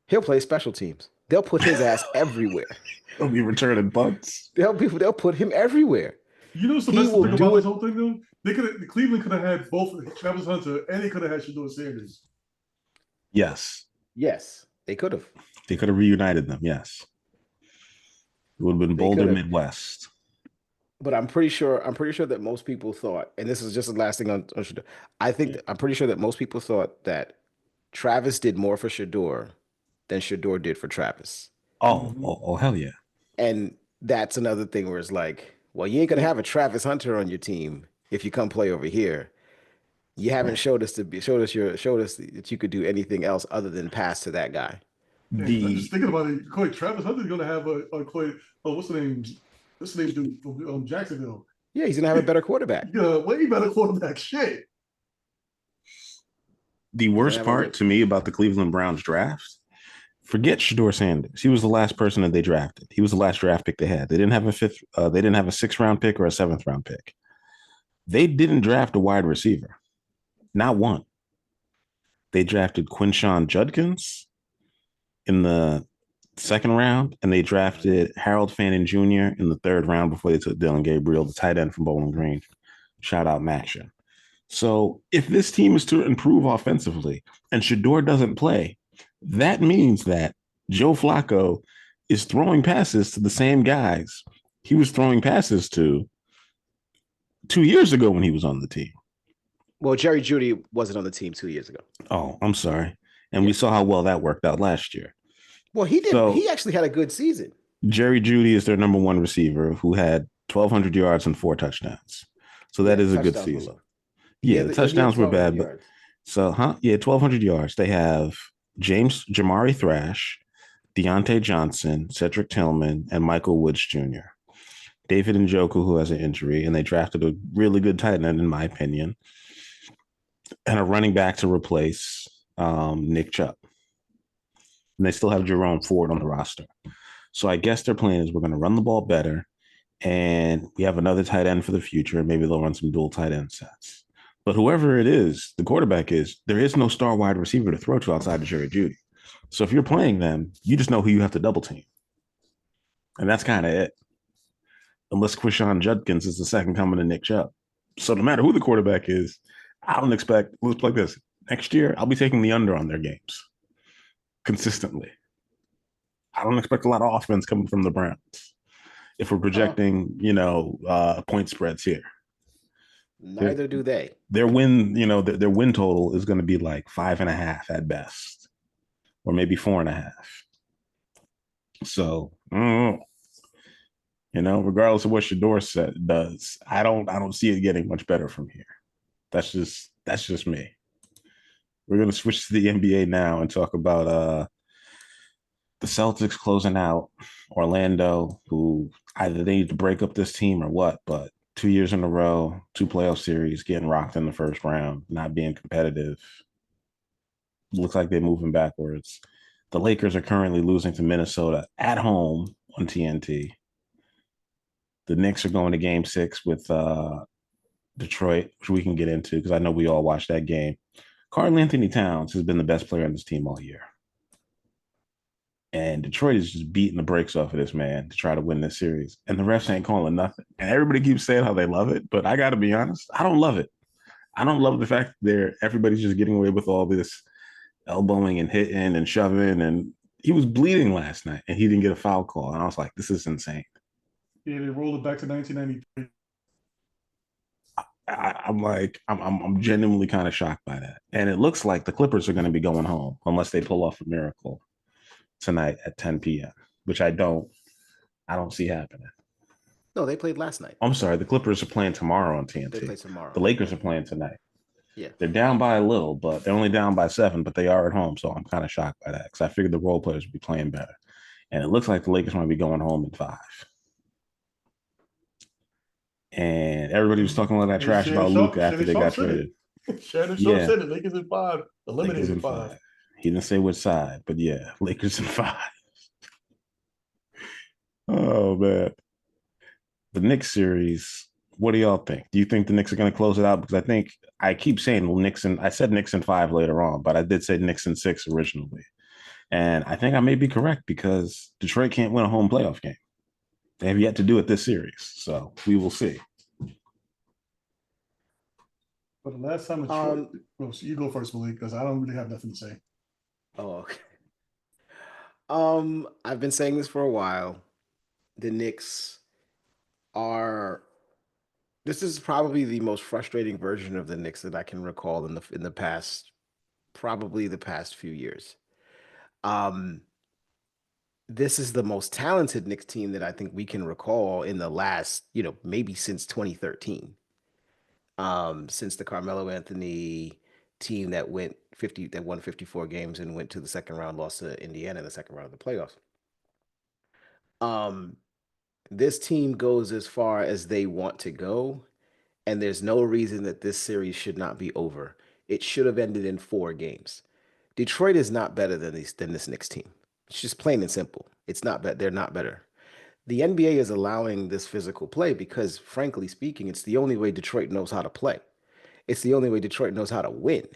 Speaker 4: He'll play special teams. They'll put his ass everywhere.
Speaker 5: He'll be returning punts.
Speaker 4: They'll put him everywhere.
Speaker 3: You know what's the
Speaker 4: He
Speaker 3: best
Speaker 4: will
Speaker 3: thing about
Speaker 4: do
Speaker 3: this
Speaker 4: it.
Speaker 3: whole thing, though? Cleveland could have had both Travis Hunter and they could have had Shador Sanders.
Speaker 5: Yes.
Speaker 4: Yes, they could have.
Speaker 5: They could have reunited them. Yes. It would have been
Speaker 4: They could
Speaker 5: Boulder
Speaker 4: have.
Speaker 5: Midwest.
Speaker 4: But I'm pretty sure that most people thought, and this is just the last thing on Shador. I'm pretty sure that most people thought that Travis did more for Shador than Shador did for Travis.
Speaker 5: Oh,
Speaker 3: hmm
Speaker 5: oh, oh, hell yeah.
Speaker 4: And that's another thing where it's like, well, you ain't gonna have a Travis Hunter on your team if you come play over here. You haven't
Speaker 5: Right.
Speaker 4: showed us that you could do anything else other than pass to that guy.
Speaker 3: And I'm just
Speaker 5: The
Speaker 3: thinking about it. Travis Hunter's going to have what's the name? What's the name dude from Jacksonville?
Speaker 4: Yeah, he's gonna have a better quarterback.
Speaker 3: Yeah, way better quarterback. Shit.
Speaker 4: He's gonna
Speaker 5: worst
Speaker 4: have a
Speaker 5: part to me about the Cleveland Browns draft, forget Shador Sanders. He was the last person that they drafted. He was the last draft pick they had. They didn't have a fifth. They didn't have a 6th round pick or a 7th round pick. They didn't draft a wide receiver, not one. They drafted Quinshawn Judkins in the 2nd round, and they drafted Harold Fannin Jr. in the 3rd round before they took Dylan Gabriel, the tight end from Bowling Green. Shout out Maction. So if this team is to improve offensively and Shador doesn't play, that means that Joe Flacco is throwing passes to the same guys he was throwing passes to 2 years ago when he was on the team.
Speaker 4: Well, Jerry Judy wasn't on the team 2 years ago.
Speaker 5: Oh, I'm sorry. And we saw how well that worked out last year.
Speaker 4: Well, he did.
Speaker 5: So
Speaker 4: He actually had a good season.
Speaker 5: Jerry Judy is their number 1 receiver who had 1,200 yards and 4 touchdowns. So that is a good season. Yeah, the touchdowns were bad, but yeah, 1,200 yards. They have Jamari Thrash, Deontay Johnson, Cedric Tillman, and Michael Woods Jr. David Njoku, who has an injury, and they drafted a really good tight end, in my opinion, and a running back to replace Nick Chubb. And they still have Jerome Ford on the roster. So I guess their plan is we're going to run the ball better, and we have another tight end for the future. Maybe they'll run some dual tight end sets. But whoever it is, the quarterback is, there is no star wide receiver to throw to outside of Jerry Judy. So if you're playing them, you just know who you have to double team. And that's kind of it. Unless Quishon Judkins is the second coming to Nick Chubb. So no matter who the quarterback is, I don't expect, let's play this. Next year, I'll be taking the under on their games. consistently. I don't expect a lot of offense coming from the Browns if we're projecting, point spreads here.
Speaker 4: Neither do they.
Speaker 5: Their win, their win total is going to be like 5.5 at best, or maybe 4.5. So, regardless of what Shador does, I don't see it getting much better from here. That's just me. We're going to switch to the NBA now and talk about the Celtics closing out Orlando, who either they need to break up this team or what, but 2 years in a row, 2 playoff series, getting rocked in the first round, not being competitive. Looks like they're moving backwards. The Lakers are currently losing to Minnesota at home on TNT. The Knicks are going to game 6 with Detroit, which we can get into because I know we all watched that game. Karl Anthony Towns has been the best player on this team all year. And Detroit is just beating the brakes off of this man to try to win this series. And the refs ain't calling nothing. And everybody keeps saying how they love it, but I got to be honest, I don't love it. I don't love the fact that everybody's just getting away with all this elbowing and hitting and shoving. And he was bleeding last night and he didn't get a foul call. And I was like, this is insane.
Speaker 3: Yeah, they rolled it back to 1993.
Speaker 5: I'm genuinely kind of shocked by that. And it looks like the Clippers are going to be going home unless they pull off a miracle tonight at 10 p.m., which I don't see happening.
Speaker 4: No, they played last night.
Speaker 5: I'm sorry, the Clippers are playing tomorrow on TNT.
Speaker 4: They play tomorrow.
Speaker 5: The Lakers are playing tonight.
Speaker 4: Yeah.
Speaker 5: They're down by a little, but they're only down by 7, but they are at home. So I'm kind of shocked by that because I figured the role players would be playing better. And it looks like the Lakers might be going home in 5. And everybody was talking all that trash about Luka after they got traded.
Speaker 3: Shannon Sharp said it. Lakers in 5. Eliminated
Speaker 5: in
Speaker 3: 5.
Speaker 5: He didn't say which side, but yeah, Lakers in 5. Oh, man. The Knicks series, what do y'all think? Do you think the Knicks are going to close it out? Because I keep saying I said Knicks in 5 later on, but I did say Knicks in 6 originally. And I think I may be correct because Detroit can't win a home playoff game. They have yet to do it this series. So we will see.
Speaker 3: But the last time Detroit, well, so you go first, Malik, because I don't really have nothing to say.
Speaker 4: Oh, okay. I've been saying this for a while. The Knicks are. This is probably the most frustrating version of the Knicks that I can recall in the past, probably the past few years. This is the most talented Knicks team that I think we can recall in the last, maybe since 2013. Since the Carmelo Anthony team that won 54 games and went to the second round, lost to Indiana in the second round of the playoffs. This team goes as far as they want to go, and there's no reason that this series should not be over. It should have ended in 4 games. Detroit is not better than this Knicks team. It's just plain and simple. It's not better. They're not better. The NBA is allowing this physical play because, frankly speaking, it's the only way Detroit knows how to play. It's the only way Detroit knows how to win,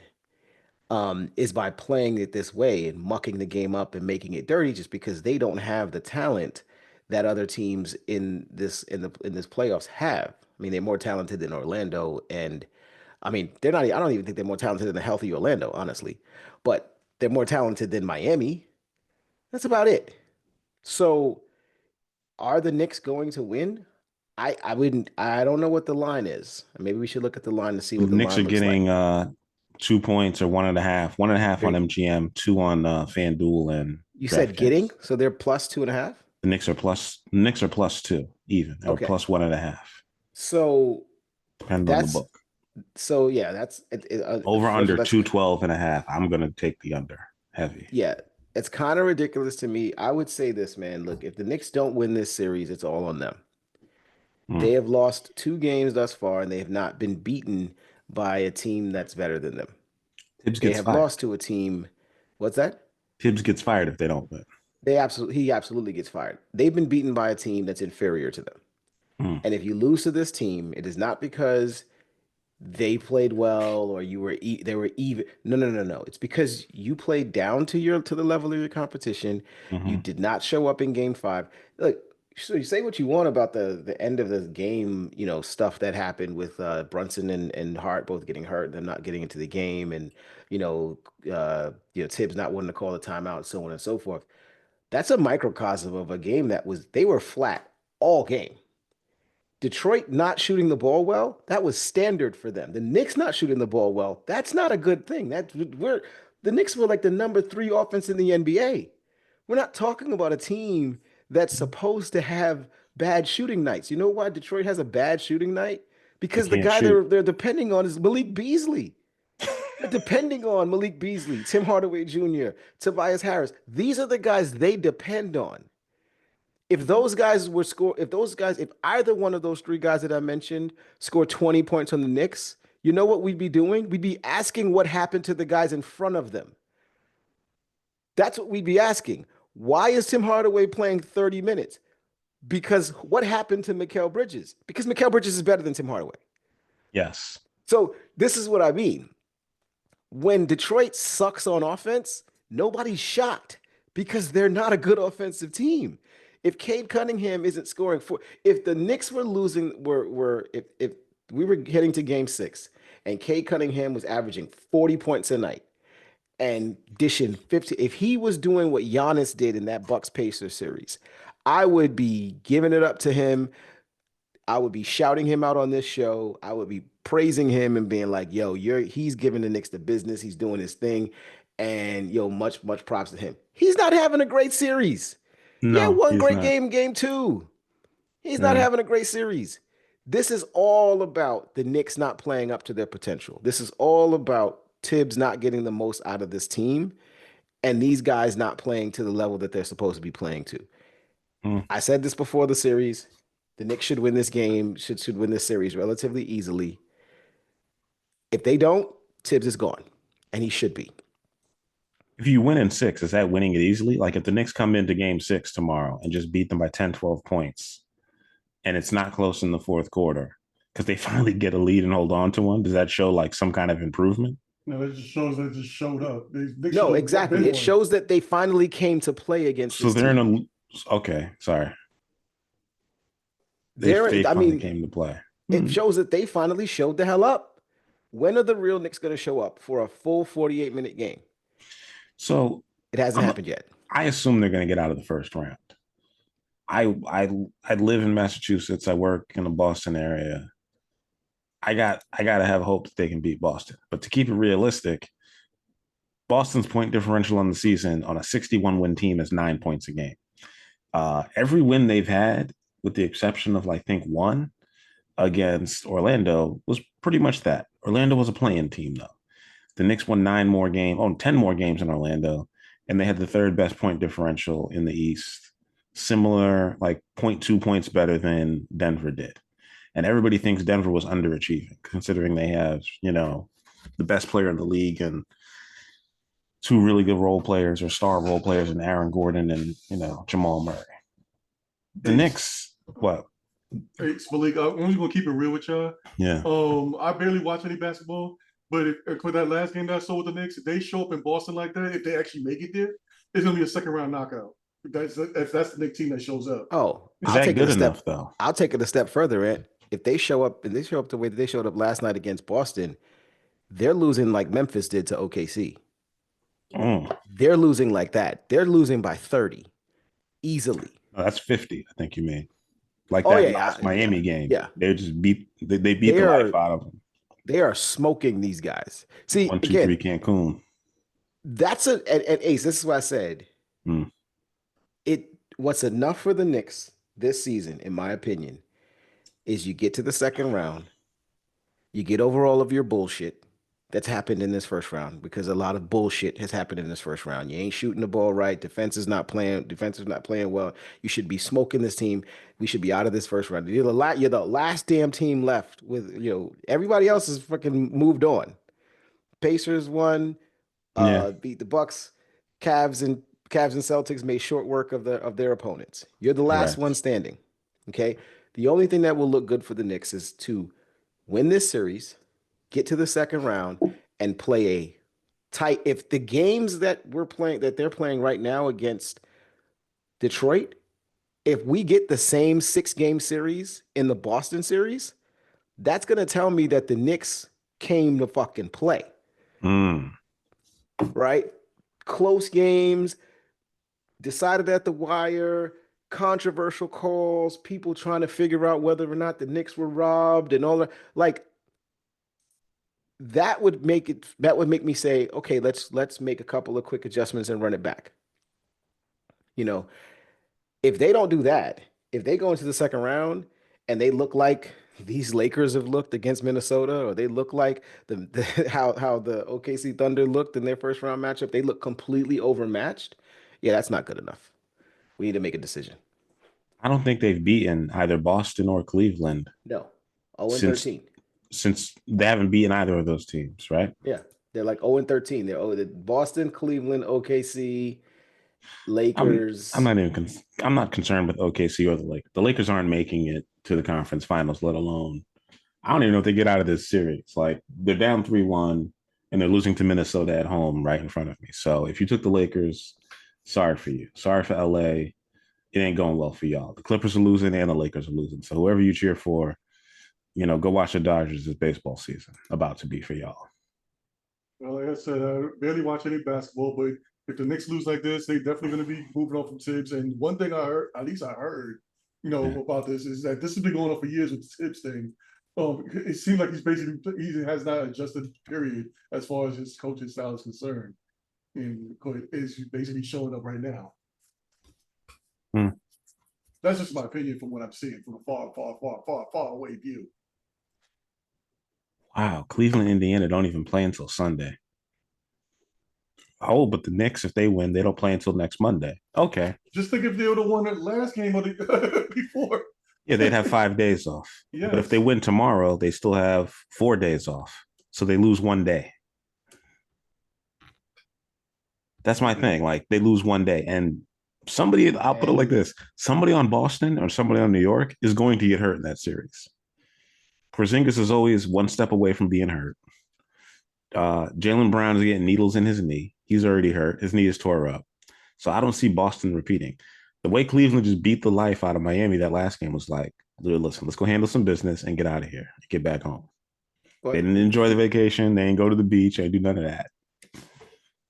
Speaker 4: is by playing it this way and mucking the game up and making it dirty just because they don't have the talent that other teams in this playoffs have. I mean, they're more talented than Orlando, and I mean, they're not. I don't even think they're more talented than a healthy Orlando, honestly, but they're more talented than Miami. That's about it. So, are the Knicks going to win? I wouldn't. I don't know what the line is. Maybe we should look at the line to see what
Speaker 5: The
Speaker 4: the
Speaker 5: Knicks
Speaker 4: line
Speaker 5: are
Speaker 4: looks
Speaker 5: getting
Speaker 4: like.
Speaker 5: 2 points or 1.5. 1.5 on MGM, 2 on FanDuel and
Speaker 4: You said getting, so they're plus 2.5.
Speaker 5: The Knicks are plus 2 even, or
Speaker 4: Okay.
Speaker 5: plus 1.5.
Speaker 4: So
Speaker 5: Depending on the book.
Speaker 4: So yeah, that's
Speaker 5: over under 212.5. I'm gonna take the under heavy.
Speaker 4: Yeah, it's kind of ridiculous to me. I would say this, man. Look, if the Knicks don't win this series, it's all on them. They have lost 2 games thus far, and they have not been beaten by a team that's better than them.
Speaker 5: Tibbs
Speaker 4: They
Speaker 5: gets
Speaker 4: have
Speaker 5: fired.
Speaker 4: lost to a team. What's that?
Speaker 5: Tibbs gets fired if they don't win.
Speaker 4: He absolutely gets fired. They've been beaten by a team that's inferior to them. And if you lose to this team, it is not because they played well or they were even. No. It's because you played down to the level of your competition. You did not show up in game 5. Look, So you say what you want about the end of the game, stuff that happened with Brunson and Hart both getting hurt, them not getting into the game, and Tibbs not wanting to call the timeout, so on and so forth. That's a microcosm of a game they were flat all game. Detroit not shooting the ball well, that was standard for them. The Knicks not shooting the ball well, that's not a good thing. The Knicks were like the number 3 offense in the NBA. We're not talking about a team that's supposed to have bad shooting nights. You know why Detroit has a bad shooting night?
Speaker 5: They
Speaker 4: Because the
Speaker 5: can't
Speaker 4: guy
Speaker 5: shoot.
Speaker 4: they're depending on is Malik Beasley. They're depending on Malik Beasley, Tim Hardaway Jr., Tobias Harris. These are the guys they depend on. If either one of those 3 guys that I mentioned scored 20 points on the Knicks, you know what we'd be doing? We'd be asking what happened to the guys in front of them. That's what we'd be asking. Why is Tim Hardaway playing 30 minutes? Because what happened to Mikal Bridges? Because Mikal Bridges is better than Tim Hardaway.
Speaker 5: Yes.
Speaker 4: So this is what I mean. When Detroit sucks on offense, nobody's shocked because they're not a good offensive team. If Cade Cunningham isn't scoring if the Knicks were losing, if we were heading to game 6 and Cade Cunningham was averaging 40 points a night and dishing 50, if he was doing what Giannis did in that Bucks Pacers series, I would be giving it up to him. I would be shouting him out on this show. I would be praising him and being like, yo, he's giving the Knicks the business. He's doing his thing. And much props to him. He's not having a great series. He had
Speaker 5: No,
Speaker 4: one
Speaker 5: he's
Speaker 4: great
Speaker 5: not.
Speaker 4: game, game 2. He's not
Speaker 5: Yeah.
Speaker 4: having a great series. This is all about the Knicks not playing up to their potential. This is all about Tibbs not getting the most out of this team and these guys not playing to the level that they're supposed to be playing to.
Speaker 5: Mm.
Speaker 4: I said this before the series. The Knicks should win this game, should win this series relatively easily. If they don't, Tibbs is gone, and he should be.
Speaker 5: If you win in 6, is that winning it easily? Like if the Knicks come into game 6 tomorrow and just beat them by 10, 12 points, and it's not close in the fourth quarter because they finally get a lead and hold on to one, does that show like some kind of improvement?
Speaker 3: No, it just shows they just showed up. They
Speaker 4: No, exactly. It shows that they finally came to play against
Speaker 5: So
Speaker 4: this
Speaker 5: they're
Speaker 4: team.
Speaker 5: okay, sorry. They finally came to play.
Speaker 4: It shows that they finally showed the hell up. When are the real Knicks going to show up for a full 48-minute game?
Speaker 5: So
Speaker 4: it hasn't happened yet.
Speaker 5: I assume they're going to get out of the first round. I live in Massachusetts. I work in the Boston area. I gotta have hope that they can beat Boston. But to keep it realistic, Boston's point differential on the season on a 61 win team is 9 points a game. Every win they've had, with the exception of I think one against Orlando, was pretty much that. Orlando was a playing team though. The Knicks won 10 more games in Orlando, and they had the 3rd best point differential in the East. Similar, like 0.2 points better than Denver did. And everybody thinks Denver was underachieving, considering they have, the best player in the league and 2 really good role players or star role players in Aaron Gordon and, Jamal Murray. The Knicks, what?
Speaker 3: Hey, Malik, I'm just going to keep it real with y'all.
Speaker 5: Yeah.
Speaker 3: I barely watch any basketball, but for that last game that I saw with the Knicks, if they show up in Boston like that, if they actually make it there, it's going to be a second-round knockout. That's the Knicks team that shows up.
Speaker 4: Oh,
Speaker 5: is that good enough though?
Speaker 4: I'll take it a step further, Ed. If they show up the way that they showed up last night against Boston, they're losing like Memphis did to OKC. They're losing like that. They're losing by 30 easily.
Speaker 5: Oh, that's 50, I think you mean. Like that last Miami game. Yeah. They just beat the life out of them.
Speaker 4: They are smoking these guys. See,
Speaker 5: 1, 2, 3 Cancun.
Speaker 4: That's and Ace, this is what I said. What's enough for the Knicks this season, in my opinion, is you get to the second round, you get over all of your bullshit that's happened in this first round, because a lot of bullshit has happened in this first round. You ain't shooting the ball right. Defense is not playing well. You should be smoking this team. We should be out of this first round. You're the last damn team left with, everybody else is fucking moved on. Pacers won, beat the Bucks, Cavs and Celtics made short work of their opponents. You're the last one standing. Okay. The only thing that will look good for the Knicks is to win this series, get to the second round, and play a tight. If the games that they're playing right now against Detroit, If we get the same 6-game series in the Boston series, that's gonna tell me that the Knicks came to fucking play,
Speaker 5: Mm.
Speaker 4: right? Close games, decided at the wire, controversial calls, people trying to figure out whether or not the Knicks were robbed and all that. Like that would make me say, okay, let's make a couple of quick adjustments and run it back. You know, if they don't do that, if they go into the second round and they look like these Lakers have looked against Minnesota, or they look like how the OKC Thunder looked in their first round matchup, they look completely overmatched. Yeah, that's not good enough. We need to make a decision.
Speaker 5: I don't think they've beaten either Boston or Cleveland
Speaker 4: No. 0 and
Speaker 5: since
Speaker 4: 13.
Speaker 5: since they haven't beaten either of those teams, right?
Speaker 4: Yeah. They're like 0 and 13. They're Boston, Cleveland, OKC,
Speaker 5: I'm
Speaker 4: Lakers.
Speaker 5: not even I'm not concerned with OKC or the Lakers. The Lakers aren't making it to the conference finals, let alone I don't even know if they get out of this series. Like they're down 3-1 and they're losing to Minnesota at home right in front of me. So if you took the Lakers, sorry for you. Sorry for LA. It ain't going well for y'all. The Clippers are losing and the Lakers are losing. So whoever you cheer for, go watch the Dodgers this baseball season about to be for y'all.
Speaker 3: Well, like I said, I barely watch any basketball, but if the Knicks lose like this, they definitely going to be moving on from Tibbs. And one thing I heard, at least I heard, about this is that this has been going on for years with the Tibbs thing. It seems like he has not adjusted, period, as far as his coaching style is concerned, and is basically showing up right now.
Speaker 5: Hmm.
Speaker 3: That's just my opinion from what I'm seeing from a far away view.
Speaker 5: Wow, Cleveland, Indiana don't even play until Sunday. Oh, but the Knicks, if they win, they don't play until next Monday. Okay.
Speaker 3: Just think if they would have won that last game of the before.
Speaker 5: Yeah, they'd have 5 days off.
Speaker 3: Yes.
Speaker 5: But if they win tomorrow, they still have 4 days off. So they lose one day. That's my thing. Like they lose one day. And I'll put it like this: somebody on Boston or somebody on New York is going to get hurt in that series. Porzingis is always one step away from being hurt. Jaylen Brown is getting needles in his knee. He's already hurt. His knee is tore up. So I don't see Boston repeating. The way Cleveland just beat the life out of Miami that last game was like, listen, let's go handle some business and get out of here. Get back home. They didn't enjoy the vacation. They didn't go to the beach. They didn't do none of that.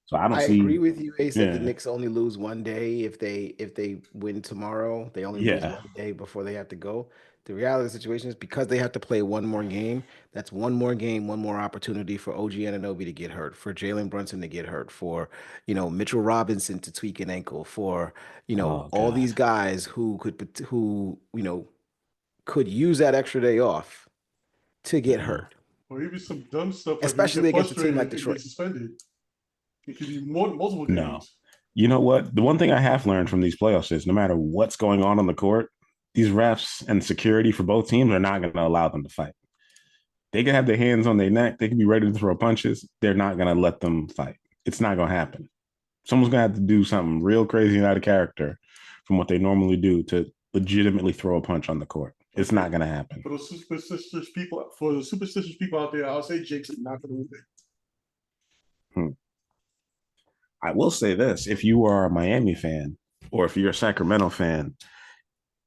Speaker 5: So I
Speaker 4: agree with you, Ace, that the
Speaker 5: Yeah.
Speaker 4: Knicks only lose one day if they win tomorrow. They only lose
Speaker 5: Yeah.
Speaker 4: one day before they have to go. The reality of the situation is because they have to play one more game, that's one more game, one more opportunity for OG Anunoby to get hurt, for Jalen Brunson to get hurt, for Mitchell Robinson to tweak an ankle, for
Speaker 5: Oh
Speaker 4: all
Speaker 5: God.
Speaker 4: these guys could use that extra day off to get
Speaker 5: Yeah.
Speaker 4: hurt,
Speaker 3: Or even some dumb stuff like when you
Speaker 4: especially
Speaker 3: get
Speaker 4: against a team
Speaker 3: frustrated
Speaker 4: like
Speaker 3: and
Speaker 4: Detroit.
Speaker 3: get suspended. It could be multiple
Speaker 5: No.
Speaker 3: games.
Speaker 5: You know what? The one thing I have learned from these playoffs is no matter what's going on the court, these refs and security for both teams are not going to allow them to fight. They can have their hands on their neck. They can be ready to throw punches. They're not going to let them fight. It's not going to happen. Someone's going to have to do something real crazy and out of character from what they normally do to legitimately throw a punch on the court. It's not going to happen.
Speaker 3: For the superstitious people out there, I'll say Jake's not going to win.
Speaker 5: I will say this: if you are a Miami fan or if you're a Sacramento fan,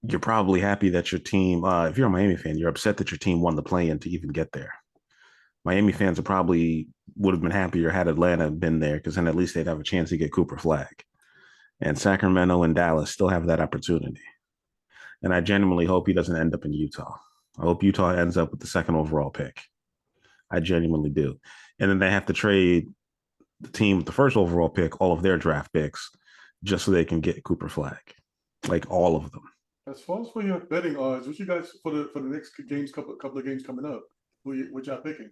Speaker 5: you're probably happy that your team. If you're a Miami fan, you're upset that your team won the play-in to even get there. Miami fans would have been happier had Atlanta been there because then at least they'd have a chance to get Cooper Flag. And Sacramento and Dallas still have that opportunity. And I genuinely hope he doesn't end up in Utah. I hope Utah ends up with the second overall pick. I genuinely do. And then they have to trade the team with the first overall pick, all of their draft picks, just so they can get Cooper Flag. Like all of them.
Speaker 3: As far as for your betting odds, what you guys for the next games, couple of games coming up? What y'all picking?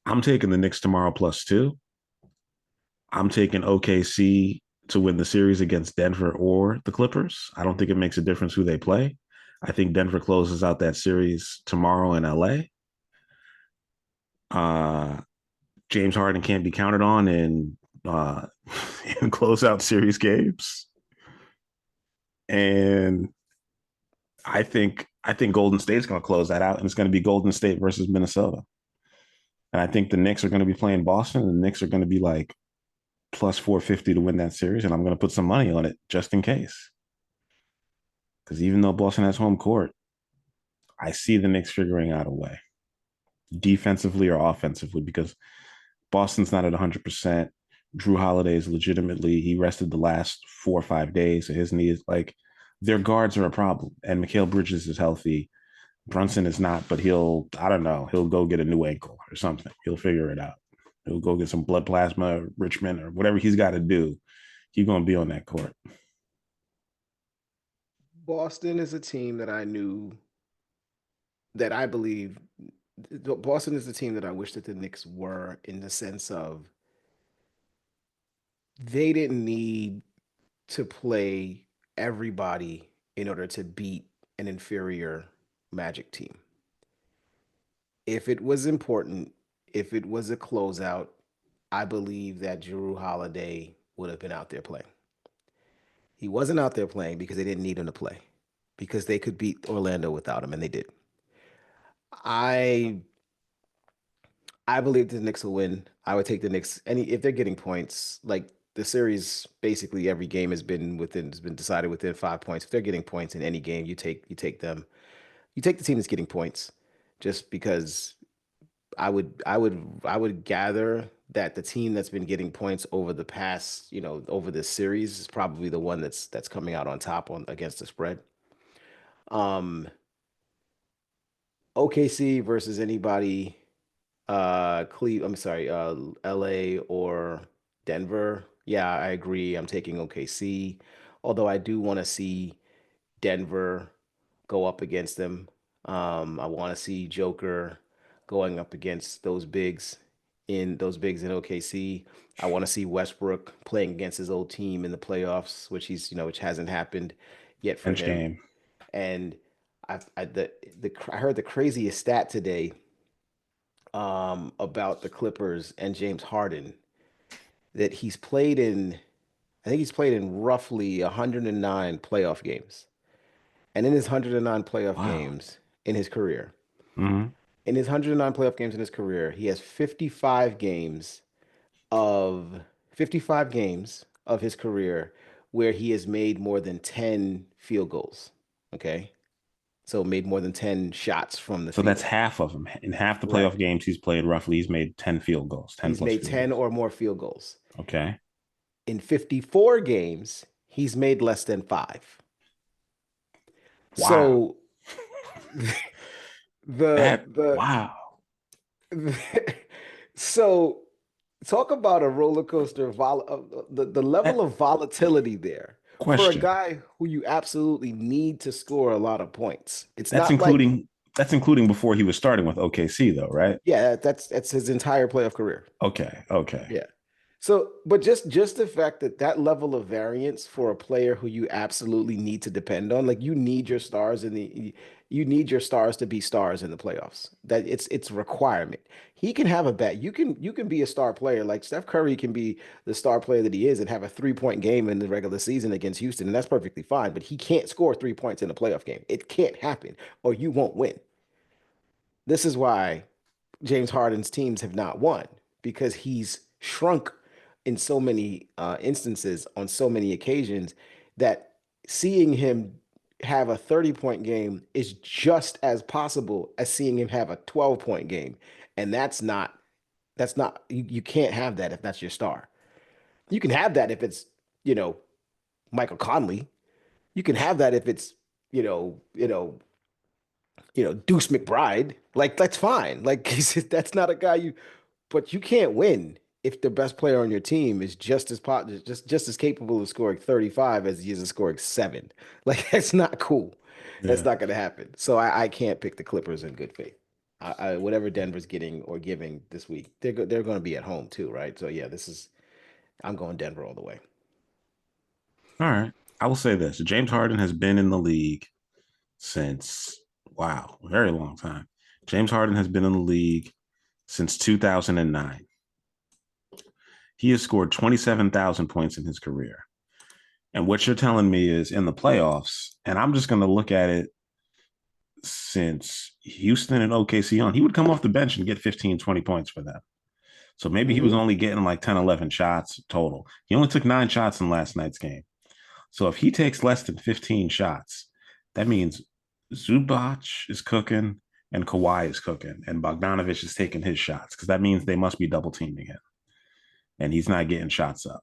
Speaker 5: I'm taking the Knicks tomorrow +2. I'm taking OKC to win the series against Denver or the Clippers. I don't think it makes a difference who they play. I think Denver closes out that series tomorrow in LA. James Harden can't be counted on in closeout series games. And I think Golden State's going to close that out, and it's going to be Golden State versus Minnesota. And I think the Knicks are going to be playing Boston, and the Knicks are going to be like +450 to win that series, and I'm going to put some money on it just in case. Because even though Boston has home court, I see the Knicks figuring out a way, defensively or offensively, because Boston's not at 100%. Drew Holiday is legitimately, he rested the last 4 or 5 days. So his knee is like, their guards are a problem. And Mikal Bridges is healthy. Brunson is not, but I don't know, he'll go get a new ankle or something. He'll figure it out. He'll go get some blood plasma enrichment or whatever he's got to do. He's going to be on that court.
Speaker 4: Boston is a team that I knew that I believe Boston is the team that I wish that the Knicks were, in the sense of they didn't need to play everybody in order to beat an inferior Magic team. If it was important, if it was a closeout, I believe that Drew Holiday would have been out there playing. He wasn't out there playing because they didn't need him to play, because they could beat Orlando without him, and they did. I I believe the Knicks will win. I would take the Knicks any if they're getting points. Like the series, basically every game has been decided within 5 points. If they're getting points in any game, you take them. You take the team that's getting points, just because I would gather that the team that's been getting points over the past, over this series is probably the one that's coming out on top on against the spread. Um, OKC versus anybody, I'm sorry, LA or Denver. Yeah, I agree. I'm taking OKC. Although I do want to see Denver go up against them. I want to see Joker going up against those bigs in OKC. I want to see Westbrook playing against his old team in the playoffs, which hasn't happened yet for
Speaker 5: Bench
Speaker 4: him.
Speaker 5: game.
Speaker 4: And I heard the craziest stat today, about the Clippers and James Harden, that I think he's played in roughly 109 playoff games. And in his 109 playoff
Speaker 5: Wow.
Speaker 4: games in his career,
Speaker 5: Mm-hmm.
Speaker 4: in his 109 playoff games in his career, he has of 55 games of his career where he has made more than 10 field goals. Okay? So made more than 10 shots from the
Speaker 5: So that's
Speaker 4: field.
Speaker 5: half of them. In half the
Speaker 4: Right.
Speaker 5: playoff games he's played, roughly, he's made 10 field goals, 10
Speaker 4: He's
Speaker 5: plus
Speaker 4: made
Speaker 5: field
Speaker 4: 10
Speaker 5: goals.
Speaker 4: or more field goals.
Speaker 5: Okay.
Speaker 4: In 54 games, he's made less than 5.
Speaker 5: Wow.
Speaker 4: So the the
Speaker 5: Wow.
Speaker 4: so talk about a roller coaster the level
Speaker 5: That
Speaker 4: of volatility there for a
Speaker 5: question.
Speaker 4: guy who you absolutely need to score a lot of points. It's
Speaker 5: That's
Speaker 4: not like,
Speaker 5: including that's including before he was starting with OKC though, right?
Speaker 4: yeah, that's his entire playoff career.
Speaker 5: Okay. Okay.
Speaker 4: Yeah. So, but just the fact that that level of variance for a player who you absolutely need to depend on, like you need your stars to be stars in the playoffs. That it's a requirement. He can have a bet. You can be a star player. Like Steph Curry can be the star player that he is and have a 3-point game in the regular season against Houston, and that's perfectly fine. But he can't score 3 points in a playoff game. It can't happen, or you won't win. This is why James Harden's teams have not won, because he's shrunk in so many instances on so many occasions that seeing him have a 30-point game is just as possible as seeing him have a 12-point game. And you can't have that if that's your star. You can have that if it's, you know, Michael Conley. You can have that if it's, you know, you know, Deuce McBride. Like that's fine. Like that's not a guy but you can't win if the best player on your team is just as capable of scoring 35 as he is of scoring 7. Like that's not cool. That's
Speaker 5: Yeah.
Speaker 4: not going to happen. So I can't pick the Clippers in good faith. Whatever Denver's getting or giving this week, they're going to be at home too, right? So yeah, I'm going Denver all the way.
Speaker 5: All right. I will say this. James Harden has been in the league since, wow, a very long time. James Harden has been in the league since 2009. He has scored 27,000 points in his career. And what you're telling me is in the playoffs, and I'm just going to look at it since Houston and OKC on, he would come off the bench and get 15, 20 points for them. So maybe he was
Speaker 4: Hmm.
Speaker 5: only getting like 10, 11 shots total. He only took 9 shots in last night's game. So if he takes less than 15 shots, That means Zubac is cooking and Kawhi is cooking, and Bogdanovich is taking his shots because that means they must be double teaming him, and he's not getting shots up.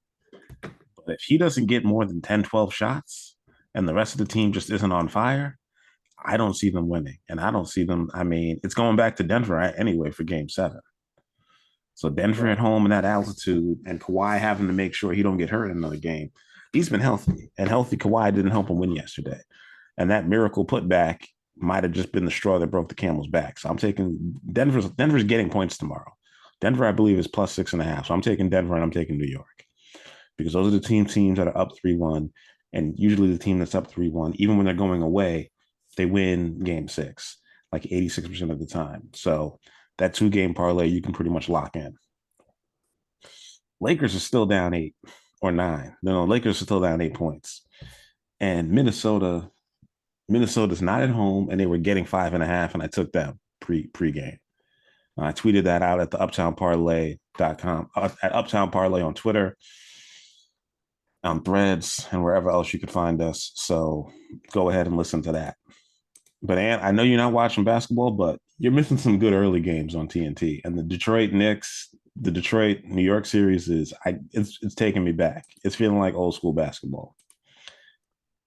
Speaker 5: But if he doesn't get more than 10, 12 shots, and the rest of the team just isn't on fire, I don't see them winning. And I don't see them. I mean, it's going back to Denver anyway for game 7. So Denver at home in that altitude and Kawhi having to make sure he don't get hurt in another game. He's been healthy, and healthy Kawhi didn't help him win yesterday. And that miracle putback might have just been the straw that broke the camel's back. So I'm taking Denver's getting points tomorrow. Denver, I believe, is plus 6.5. So I'm taking Denver and I'm taking New York because those are the teams that are up 3-1. And usually the team that's up 3-1, even when they're going away, they win game 6, like 86% of the time. So that 2-game parlay, you can pretty much lock in. Lakers are still down 8 or 9. No, Lakers are still down 8 points. And Minnesota's not at home, and they were getting 5.5, and I took them pre-game. I tweeted that out at the uptownparlay.com, at Uptown Parlay on Twitter, on Threads, and wherever else you could find us. So go ahead and listen to that. But Ant, I know you're not watching basketball, but you're missing some good early games on TNT. And the Detroit New York series it's taking me back. It's feeling like old school basketball.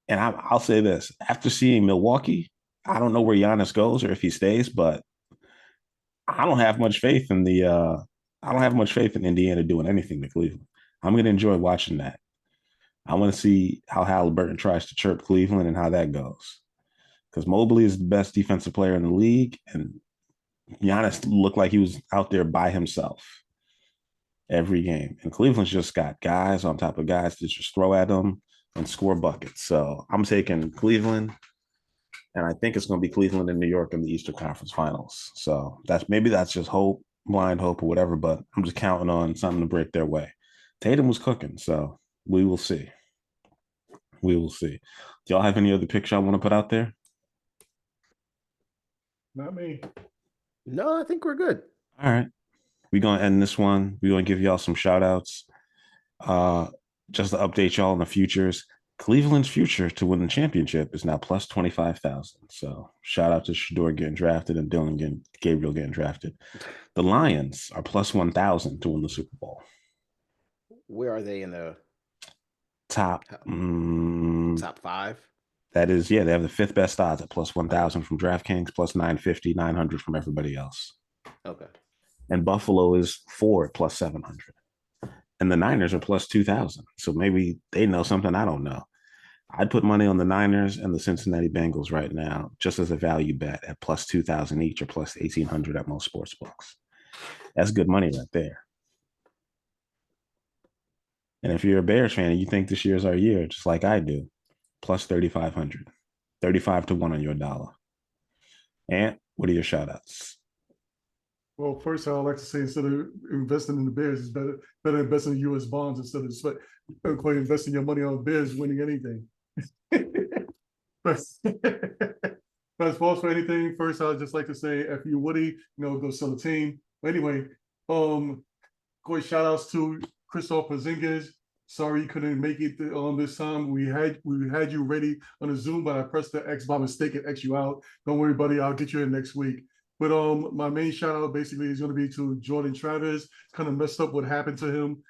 Speaker 5: And I'll say this: after seeing Milwaukee, I don't know where Giannis goes or if he stays, but I don't have much faith in Indiana doing anything to Cleveland. I'm going to enjoy watching that. I want to see how Halliburton tries to chirp Cleveland and how that goes. Because Mobley is the best defensive player in the league, and Giannis looked like he was out there by himself every game. And Cleveland's just got guys on top of guys to just throw at them and score buckets. So I'm taking Cleveland, and I think it's going to be Cleveland and New York in the Eastern Conference Finals. So that's just hope, blind hope or whatever, but I'm just counting on something to break their way. Tatum was cooking, so we will see. We will see. Do y'all have any other picks y'all want to put out there?
Speaker 3: Not me.
Speaker 4: No, I think we're good.
Speaker 5: All right. We're going to end this one. We're going to give y'all some shout outs. Just to update y'all on the futures. Cleveland's future to win the championship is now plus 25,000. So shout out to Shador getting drafted and Gabriel getting drafted. The Lions are plus 1,000 to win the Super Bowl.
Speaker 4: Where are they in the
Speaker 5: top
Speaker 4: 5?
Speaker 5: That is, yeah, they have the 5th best odds at plus 1,000 from DraftKings, plus 950, 900 from everybody else.
Speaker 4: Okay.
Speaker 5: And Buffalo is 4 at plus 700. And the Niners are plus 2,000. So maybe they know something I don't know. I'd put money on the Niners and the Cincinnati Bengals right now, just as a value bet at plus 2,000 each or plus 1,800 at most sports books. That's good money right there. And if you're a Bears fan and you think this year's our year, just like I do, plus 3,500, 35 to 1 on your dollar. And what are your shout outs?
Speaker 3: Well, first I'd like to say instead of investing in the Bears, it's better investing in U.S. bonds instead of investing your money on Bears winning anything. But as far as for anything, first I'd just like to say F you Woody, go sell the team. But anyway, great shout outs to Christoph Porzingis. Sorry you couldn't make it this time. We had you ready on a Zoom, but I pressed the X by mistake and X you out. Don't worry, buddy. I'll get you in next week. But my main shout out basically is going to be to Jordan Travis. Kind of messed up what happened to him.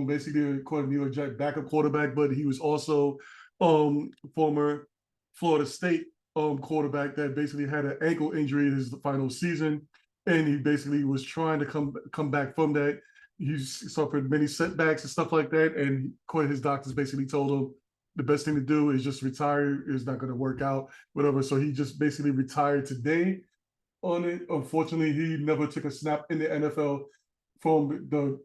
Speaker 3: Basically, according to New York Jets backup quarterback, but he was also former Florida State quarterback that basically had an ankle injury in his final season, and he basically was trying to come back from that. He suffered many setbacks and stuff like that, and according to his doctors, basically told him the best thing to do is just retire. It's not going to work out, whatever. So he just basically retired today on it. Unfortunately, he never took a snap in the NFL from the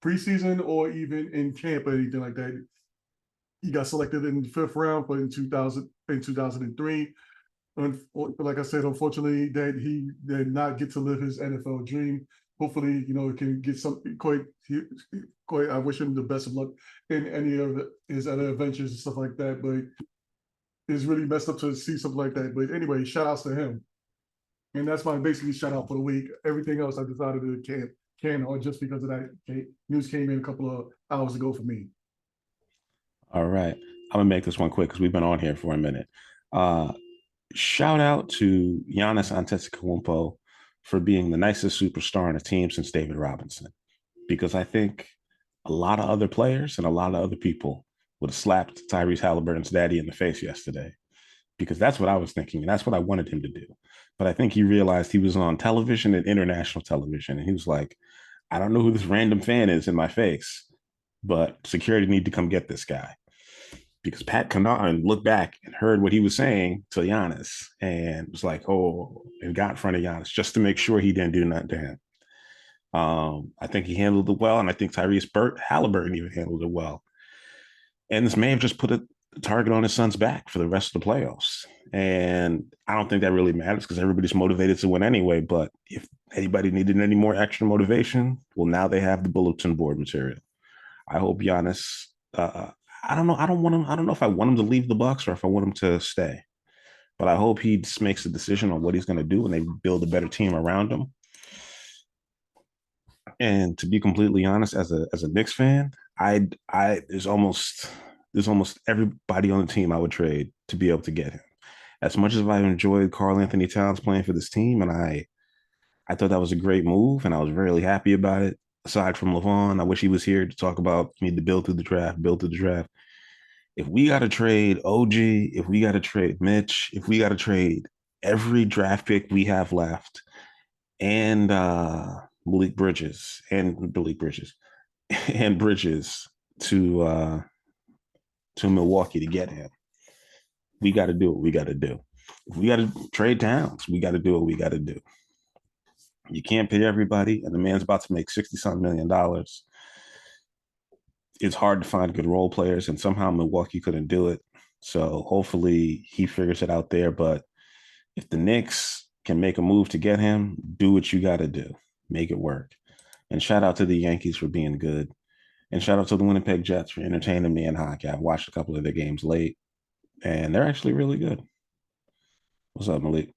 Speaker 3: preseason or even in camp or anything like that. He got selected in the 5th round, but in 2003. Like I said, unfortunately, that he did not get to live his NFL dream. Hopefully, he can get something quite. I wish him the best of luck in any of his other adventures and stuff like that. But it's really messed up to see something like that. But anyway, shout outs to him. And that's my basically shout out for the week. Everything else I decided to can or just because of that news came in a couple of hours ago for me.
Speaker 5: All right. I'm gonna make this one quick because we've been on here for a minute. Uh, Shout out to Giannis Antetokounmpo for being the nicest superstar on a team since David Robinson, because I think a lot of other players and a lot of other people would have slapped Tyrese Halliburton's daddy in the face yesterday, because that's what I was thinking and that's what I wanted him to do. But I think he realized he was on television and international television, and he was like, I don't know who this random fan is in my face, but security need to come get this guy, because Pat Connaughton looked back and heard what he was saying to Giannis and was like, oh, and got in front of Giannis just to make sure he didn't do nothing to him. I think he handled it well, and I think Tyrese Halliburton even handled it well. And this may have just put a target on his son's back for the rest of the playoffs. And I don't think that really matters because everybody's motivated to win anyway. But if anybody needed any more extra motivation, well, now they have the bulletin board material. I hope Giannis. I don't know. I don't want him. I don't know if I want him to leave the Bucks or if I want him to stay. But I hope he just makes a decision on what he's going to do and they build a better team around him. And to be completely honest, as a Knicks fan, there's almost everybody on the team I would trade to be able to get him. As much as I've enjoyed Karl Anthony Towns playing for this team, and I thought that was a great move, and I was really happy about it. Aside from LeVon, I wish he was here to talk about need to build through the draft, build through the draft. If we got to trade OG, if we got to trade Mitch, if we got to trade every draft pick we have left, and Malik Bridges and Bridges to Milwaukee to get him. We got to do what we got to do. If we got to trade Towns, we got to do what we got to do. You can't pay everybody, and the man's about to make $60-something million. It's hard to find good role players, and somehow Milwaukee couldn't do it. So hopefully he figures it out there. But if the Knicks can make a move to get him, do what you got to do. Make it work. And shout out to the Yankees for being good. And shout out to the Winnipeg Jets for entertaining me in hockey. I've watched a couple of their games late, and they're actually really good. What's up, Malik?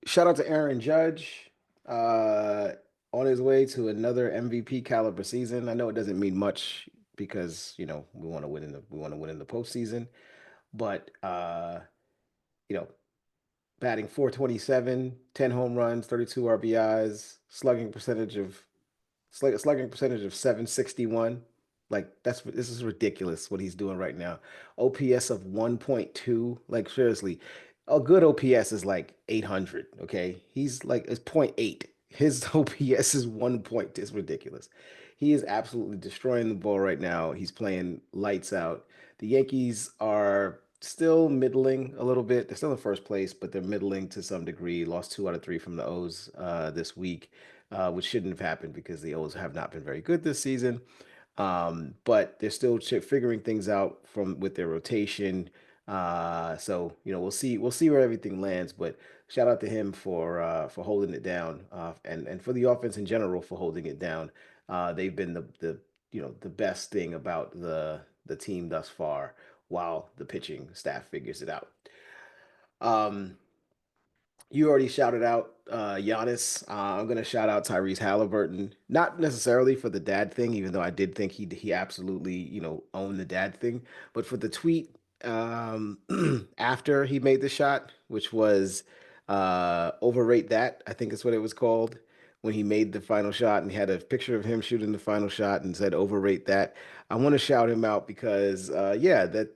Speaker 4: Shout out to Aaron Judge, on his way to another MVP caliber season. I know it doesn't mean much because we want to win in the postseason, but you know, batting 427, 10 home runs, 32 RBIs, slugging percentage of 761. Like this is ridiculous what he's doing right now. OPS of 1.2. Like seriously, a good OPS is like 800. Okay, he's like it's point 0.8. His OPS is 1 point. It's ridiculous. He is absolutely destroying the ball right now. He's playing lights out. The Yankees are still middling a little bit. They're still in first place, but they're middling to some degree. Lost 2 out of 3 from the O's this week, which shouldn't have happened because the O's have not been very good this season. But they're still figuring things out from with their rotation. So we'll see where everything lands. But shout out to him for holding it down, and for the offense in general for holding it down. They've been the best thing about the team thus far, while the pitching staff figures it out. Um, you already shouted out Giannis. I'm gonna shout out Tyrese Halliburton, not necessarily for the dad thing, even though I did think he absolutely owned the dad thing, but for the tweet after he made the shot, which was overrate that. I think is what it was called when he made the final shot, and he had a picture of him shooting the final shot and said overrate that. I want to shout him out because yeah, that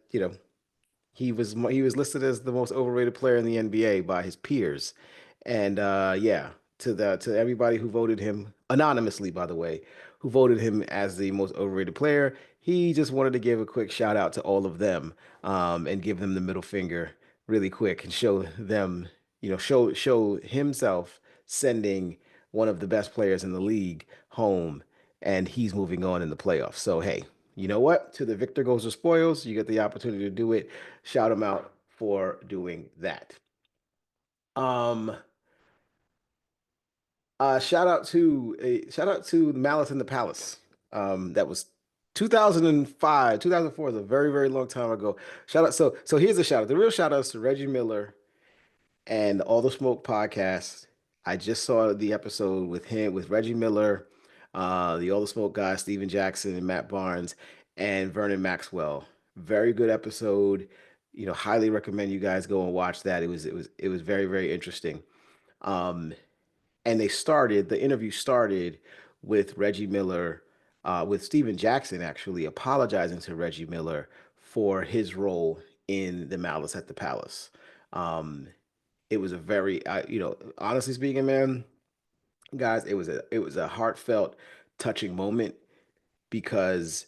Speaker 4: he was listed as the most overrated player in the NBA by his peers, and yeah, to everybody who voted him anonymously, by the way, who voted him as the most overrated player. He just wanted to give a quick shout out to all of them, and give them the middle finger really quick and show them, show himself sending one of the best players in the league home, and he's moving on in the playoffs. So hey, you know what? To the victor goes the spoils. You get the opportunity to do it. Shout him out for doing that. Um, shout out to Malice in the Palace. That was 2005, 2004 is a very, very long time ago. Shout out. So here's a shout out. The real shout outs to Reggie Miller and All the Smoke podcast. I just saw the episode with him, with Reggie Miller, the All the Smoke guys, Steven Jackson and Matt Barnes, and Vernon Maxwell. Very good episode. Highly recommend you guys go and watch that. It was very, very interesting. Um, and the interview started with Reggie Miller, with Steven Jackson actually apologizing to Reggie Miller for his role in the Malice at the Palace. Um, it was a very, honestly speaking, man, guys, it was a heartfelt, touching moment because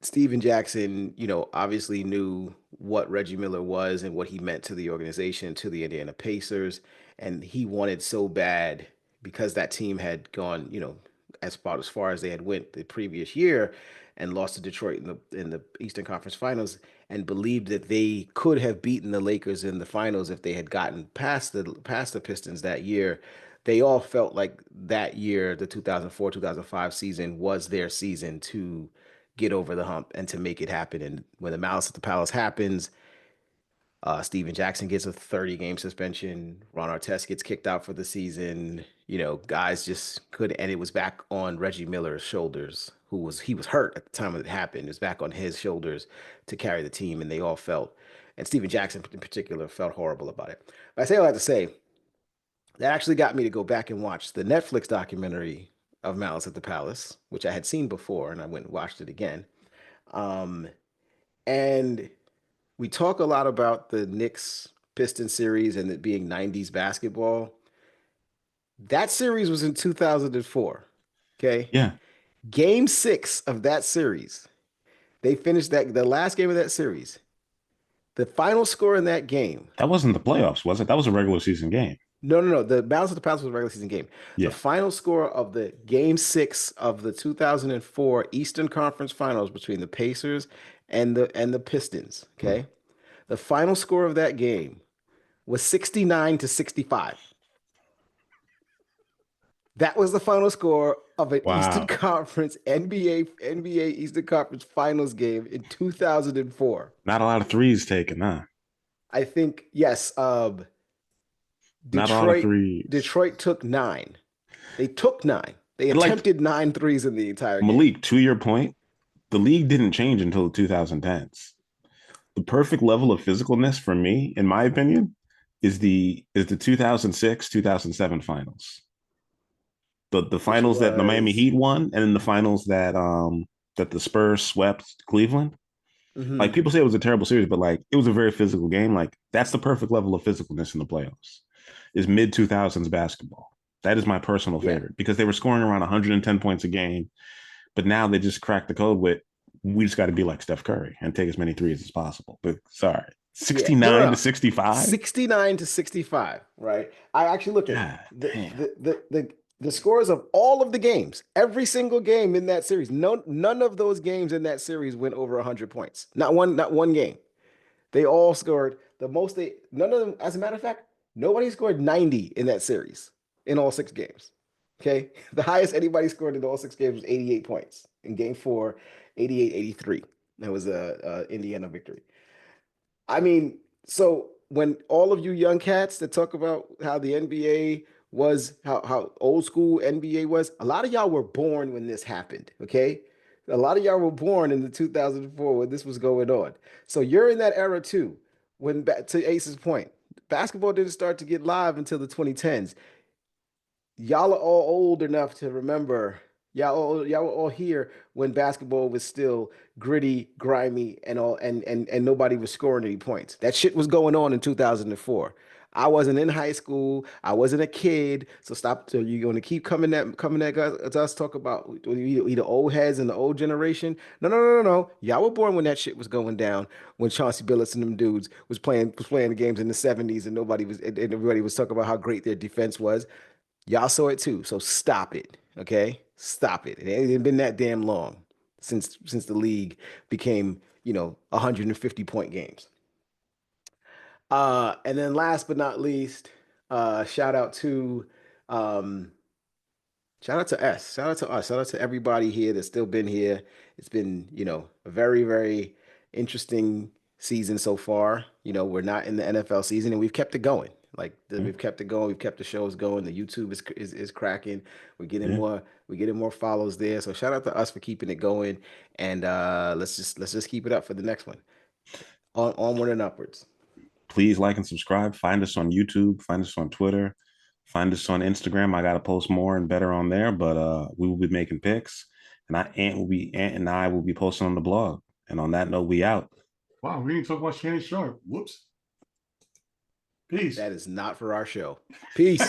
Speaker 4: Steven Jackson, obviously knew what Reggie Miller was and what he meant to the organization, to the Indiana Pacers, and he wanted so bad because that team had gone, as far as they had went the previous year and lost to Detroit in the Eastern Conference Finals, and believed that they could have beaten the Lakers in the finals if they had gotten past the Pistons that year. They all felt like that year, the 2004-2005 season, was their season to get over the hump and to make it happen. And when the Malice at the Palace happens, Steven Jackson gets a 30-game suspension. Ron Artest gets kicked out for the season. Guys just could, and it was back on Reggie Miller's shoulders, he was hurt at the time it happened. It was back on his shoulders to carry the team, and they all felt, and Steven Jackson in particular felt horrible about it. But I say all that to say that actually got me to go back and watch the Netflix documentary of Malice at the Palace, which I had seen before, and I went and watched it again. Um, and we talk a lot about the Knicks Piston series and it being 90s basketball. That series was in 2004. Okay.
Speaker 5: Yeah,
Speaker 4: Game 6 of that series, they finished the last game of that series. The final score in that game.
Speaker 5: that wasn't the playoffs, was it? That was a regular season game.
Speaker 4: No, no, no. The Balance of the Palace was a regular season game. The
Speaker 5: Yeah.
Speaker 4: final score of the game 6 of the 2004 Eastern Conference Finals between the Pacers and the Pistons. Okay. The final score of that game was 69-65. That was the final score of an Eastern
Speaker 5: Wow.
Speaker 4: Conference NBA Eastern Conference Finals game in 2004.
Speaker 5: Not a lot of threes taken, huh?
Speaker 4: I think yes.
Speaker 5: Not a lot of
Speaker 4: Detroit
Speaker 5: threes.
Speaker 4: Detroit took 9. They took 9. They
Speaker 5: And like
Speaker 4: attempted 9 threes in the entire game.
Speaker 5: Malik, to your point, the league didn't change until the 2010s. The perfect level of physicalness for me, in my opinion, is the 2006 2007 finals. The
Speaker 4: Which
Speaker 5: finals that the Miami
Speaker 4: was
Speaker 5: Heat won, and then the finals that the Spurs swept Cleveland. Like
Speaker 4: mhm.
Speaker 5: people say it was a terrible series, but like it was a very physical game. Like that's the perfect level of physicalness in the playoffs. Is mid 2000s basketball. That is my personal
Speaker 4: Yeah.
Speaker 5: favorite because they were scoring around 110 points a game, but now they just cracked the code with we just got to be like Steph Curry and take as many threes as possible. But sorry,
Speaker 4: Yeah. No, no,
Speaker 5: 69 to
Speaker 4: no.
Speaker 5: 65.
Speaker 4: 69-65, right? I actually look at
Speaker 5: God
Speaker 4: the
Speaker 5: damn.
Speaker 4: the scores of all of the games, every single game in that series. No, none of those games in that series went over 100 points. Not one game. They all scored the most none of them, as a matter of fact, nobody scored 90 in that series in all 6 games. Okay? The highest anybody scored in all 6 games was 88 points. In game 4, 88-83. That was a Indiana victory. I mean, so when all of you young cats that talk about how the NBA was, how old school NBA was, a lot of y'all were born when this happened, okay? A lot of y'all were born in the 2004 when this was going on. So you're in that era too. To Ace's point, basketball didn't start to get live until the 2010s. Y'all are all old enough to remember. Y'all were all here when basketball was still gritty, grimy, and all, and nobody was scoring any points. That shit was going on in 2004. I wasn't in high school. I wasn't a kid. So stop. So you're going to keep coming at us talk about we the old heads and the old generation. No, no, no, no, no. Y'all were born when that shit was going down. When Chauncey Billups and them dudes was playing the games in the 70s, and everybody was talking about how great their defense was. Y'all saw it too, so stop it. Okay, stop it. It ain't been that damn long since the league became 150-point games. And then last but not least, shout out to um, shout out to us, shout out to everybody here that's still been here. It's been a very interesting season so far. We're not in the NFL season and we've kept it going. Like we've kept it going. We've kept the shows going. The YouTube is cracking. We're getting more follows there. So shout out to us for keeping it going. And let's just keep it up for the next one. Onward and upwards.
Speaker 5: Please like and subscribe. Find us on YouTube. Find us on Twitter. Find us on Instagram. I gotta post more and better on there, but we will be making pics. And Ant and I will be posting on the blog. And on that note, we out.
Speaker 3: Wow, we didn't talk about Shannon Sharp. Whoops. Peace.
Speaker 4: That is not for our show. Peace.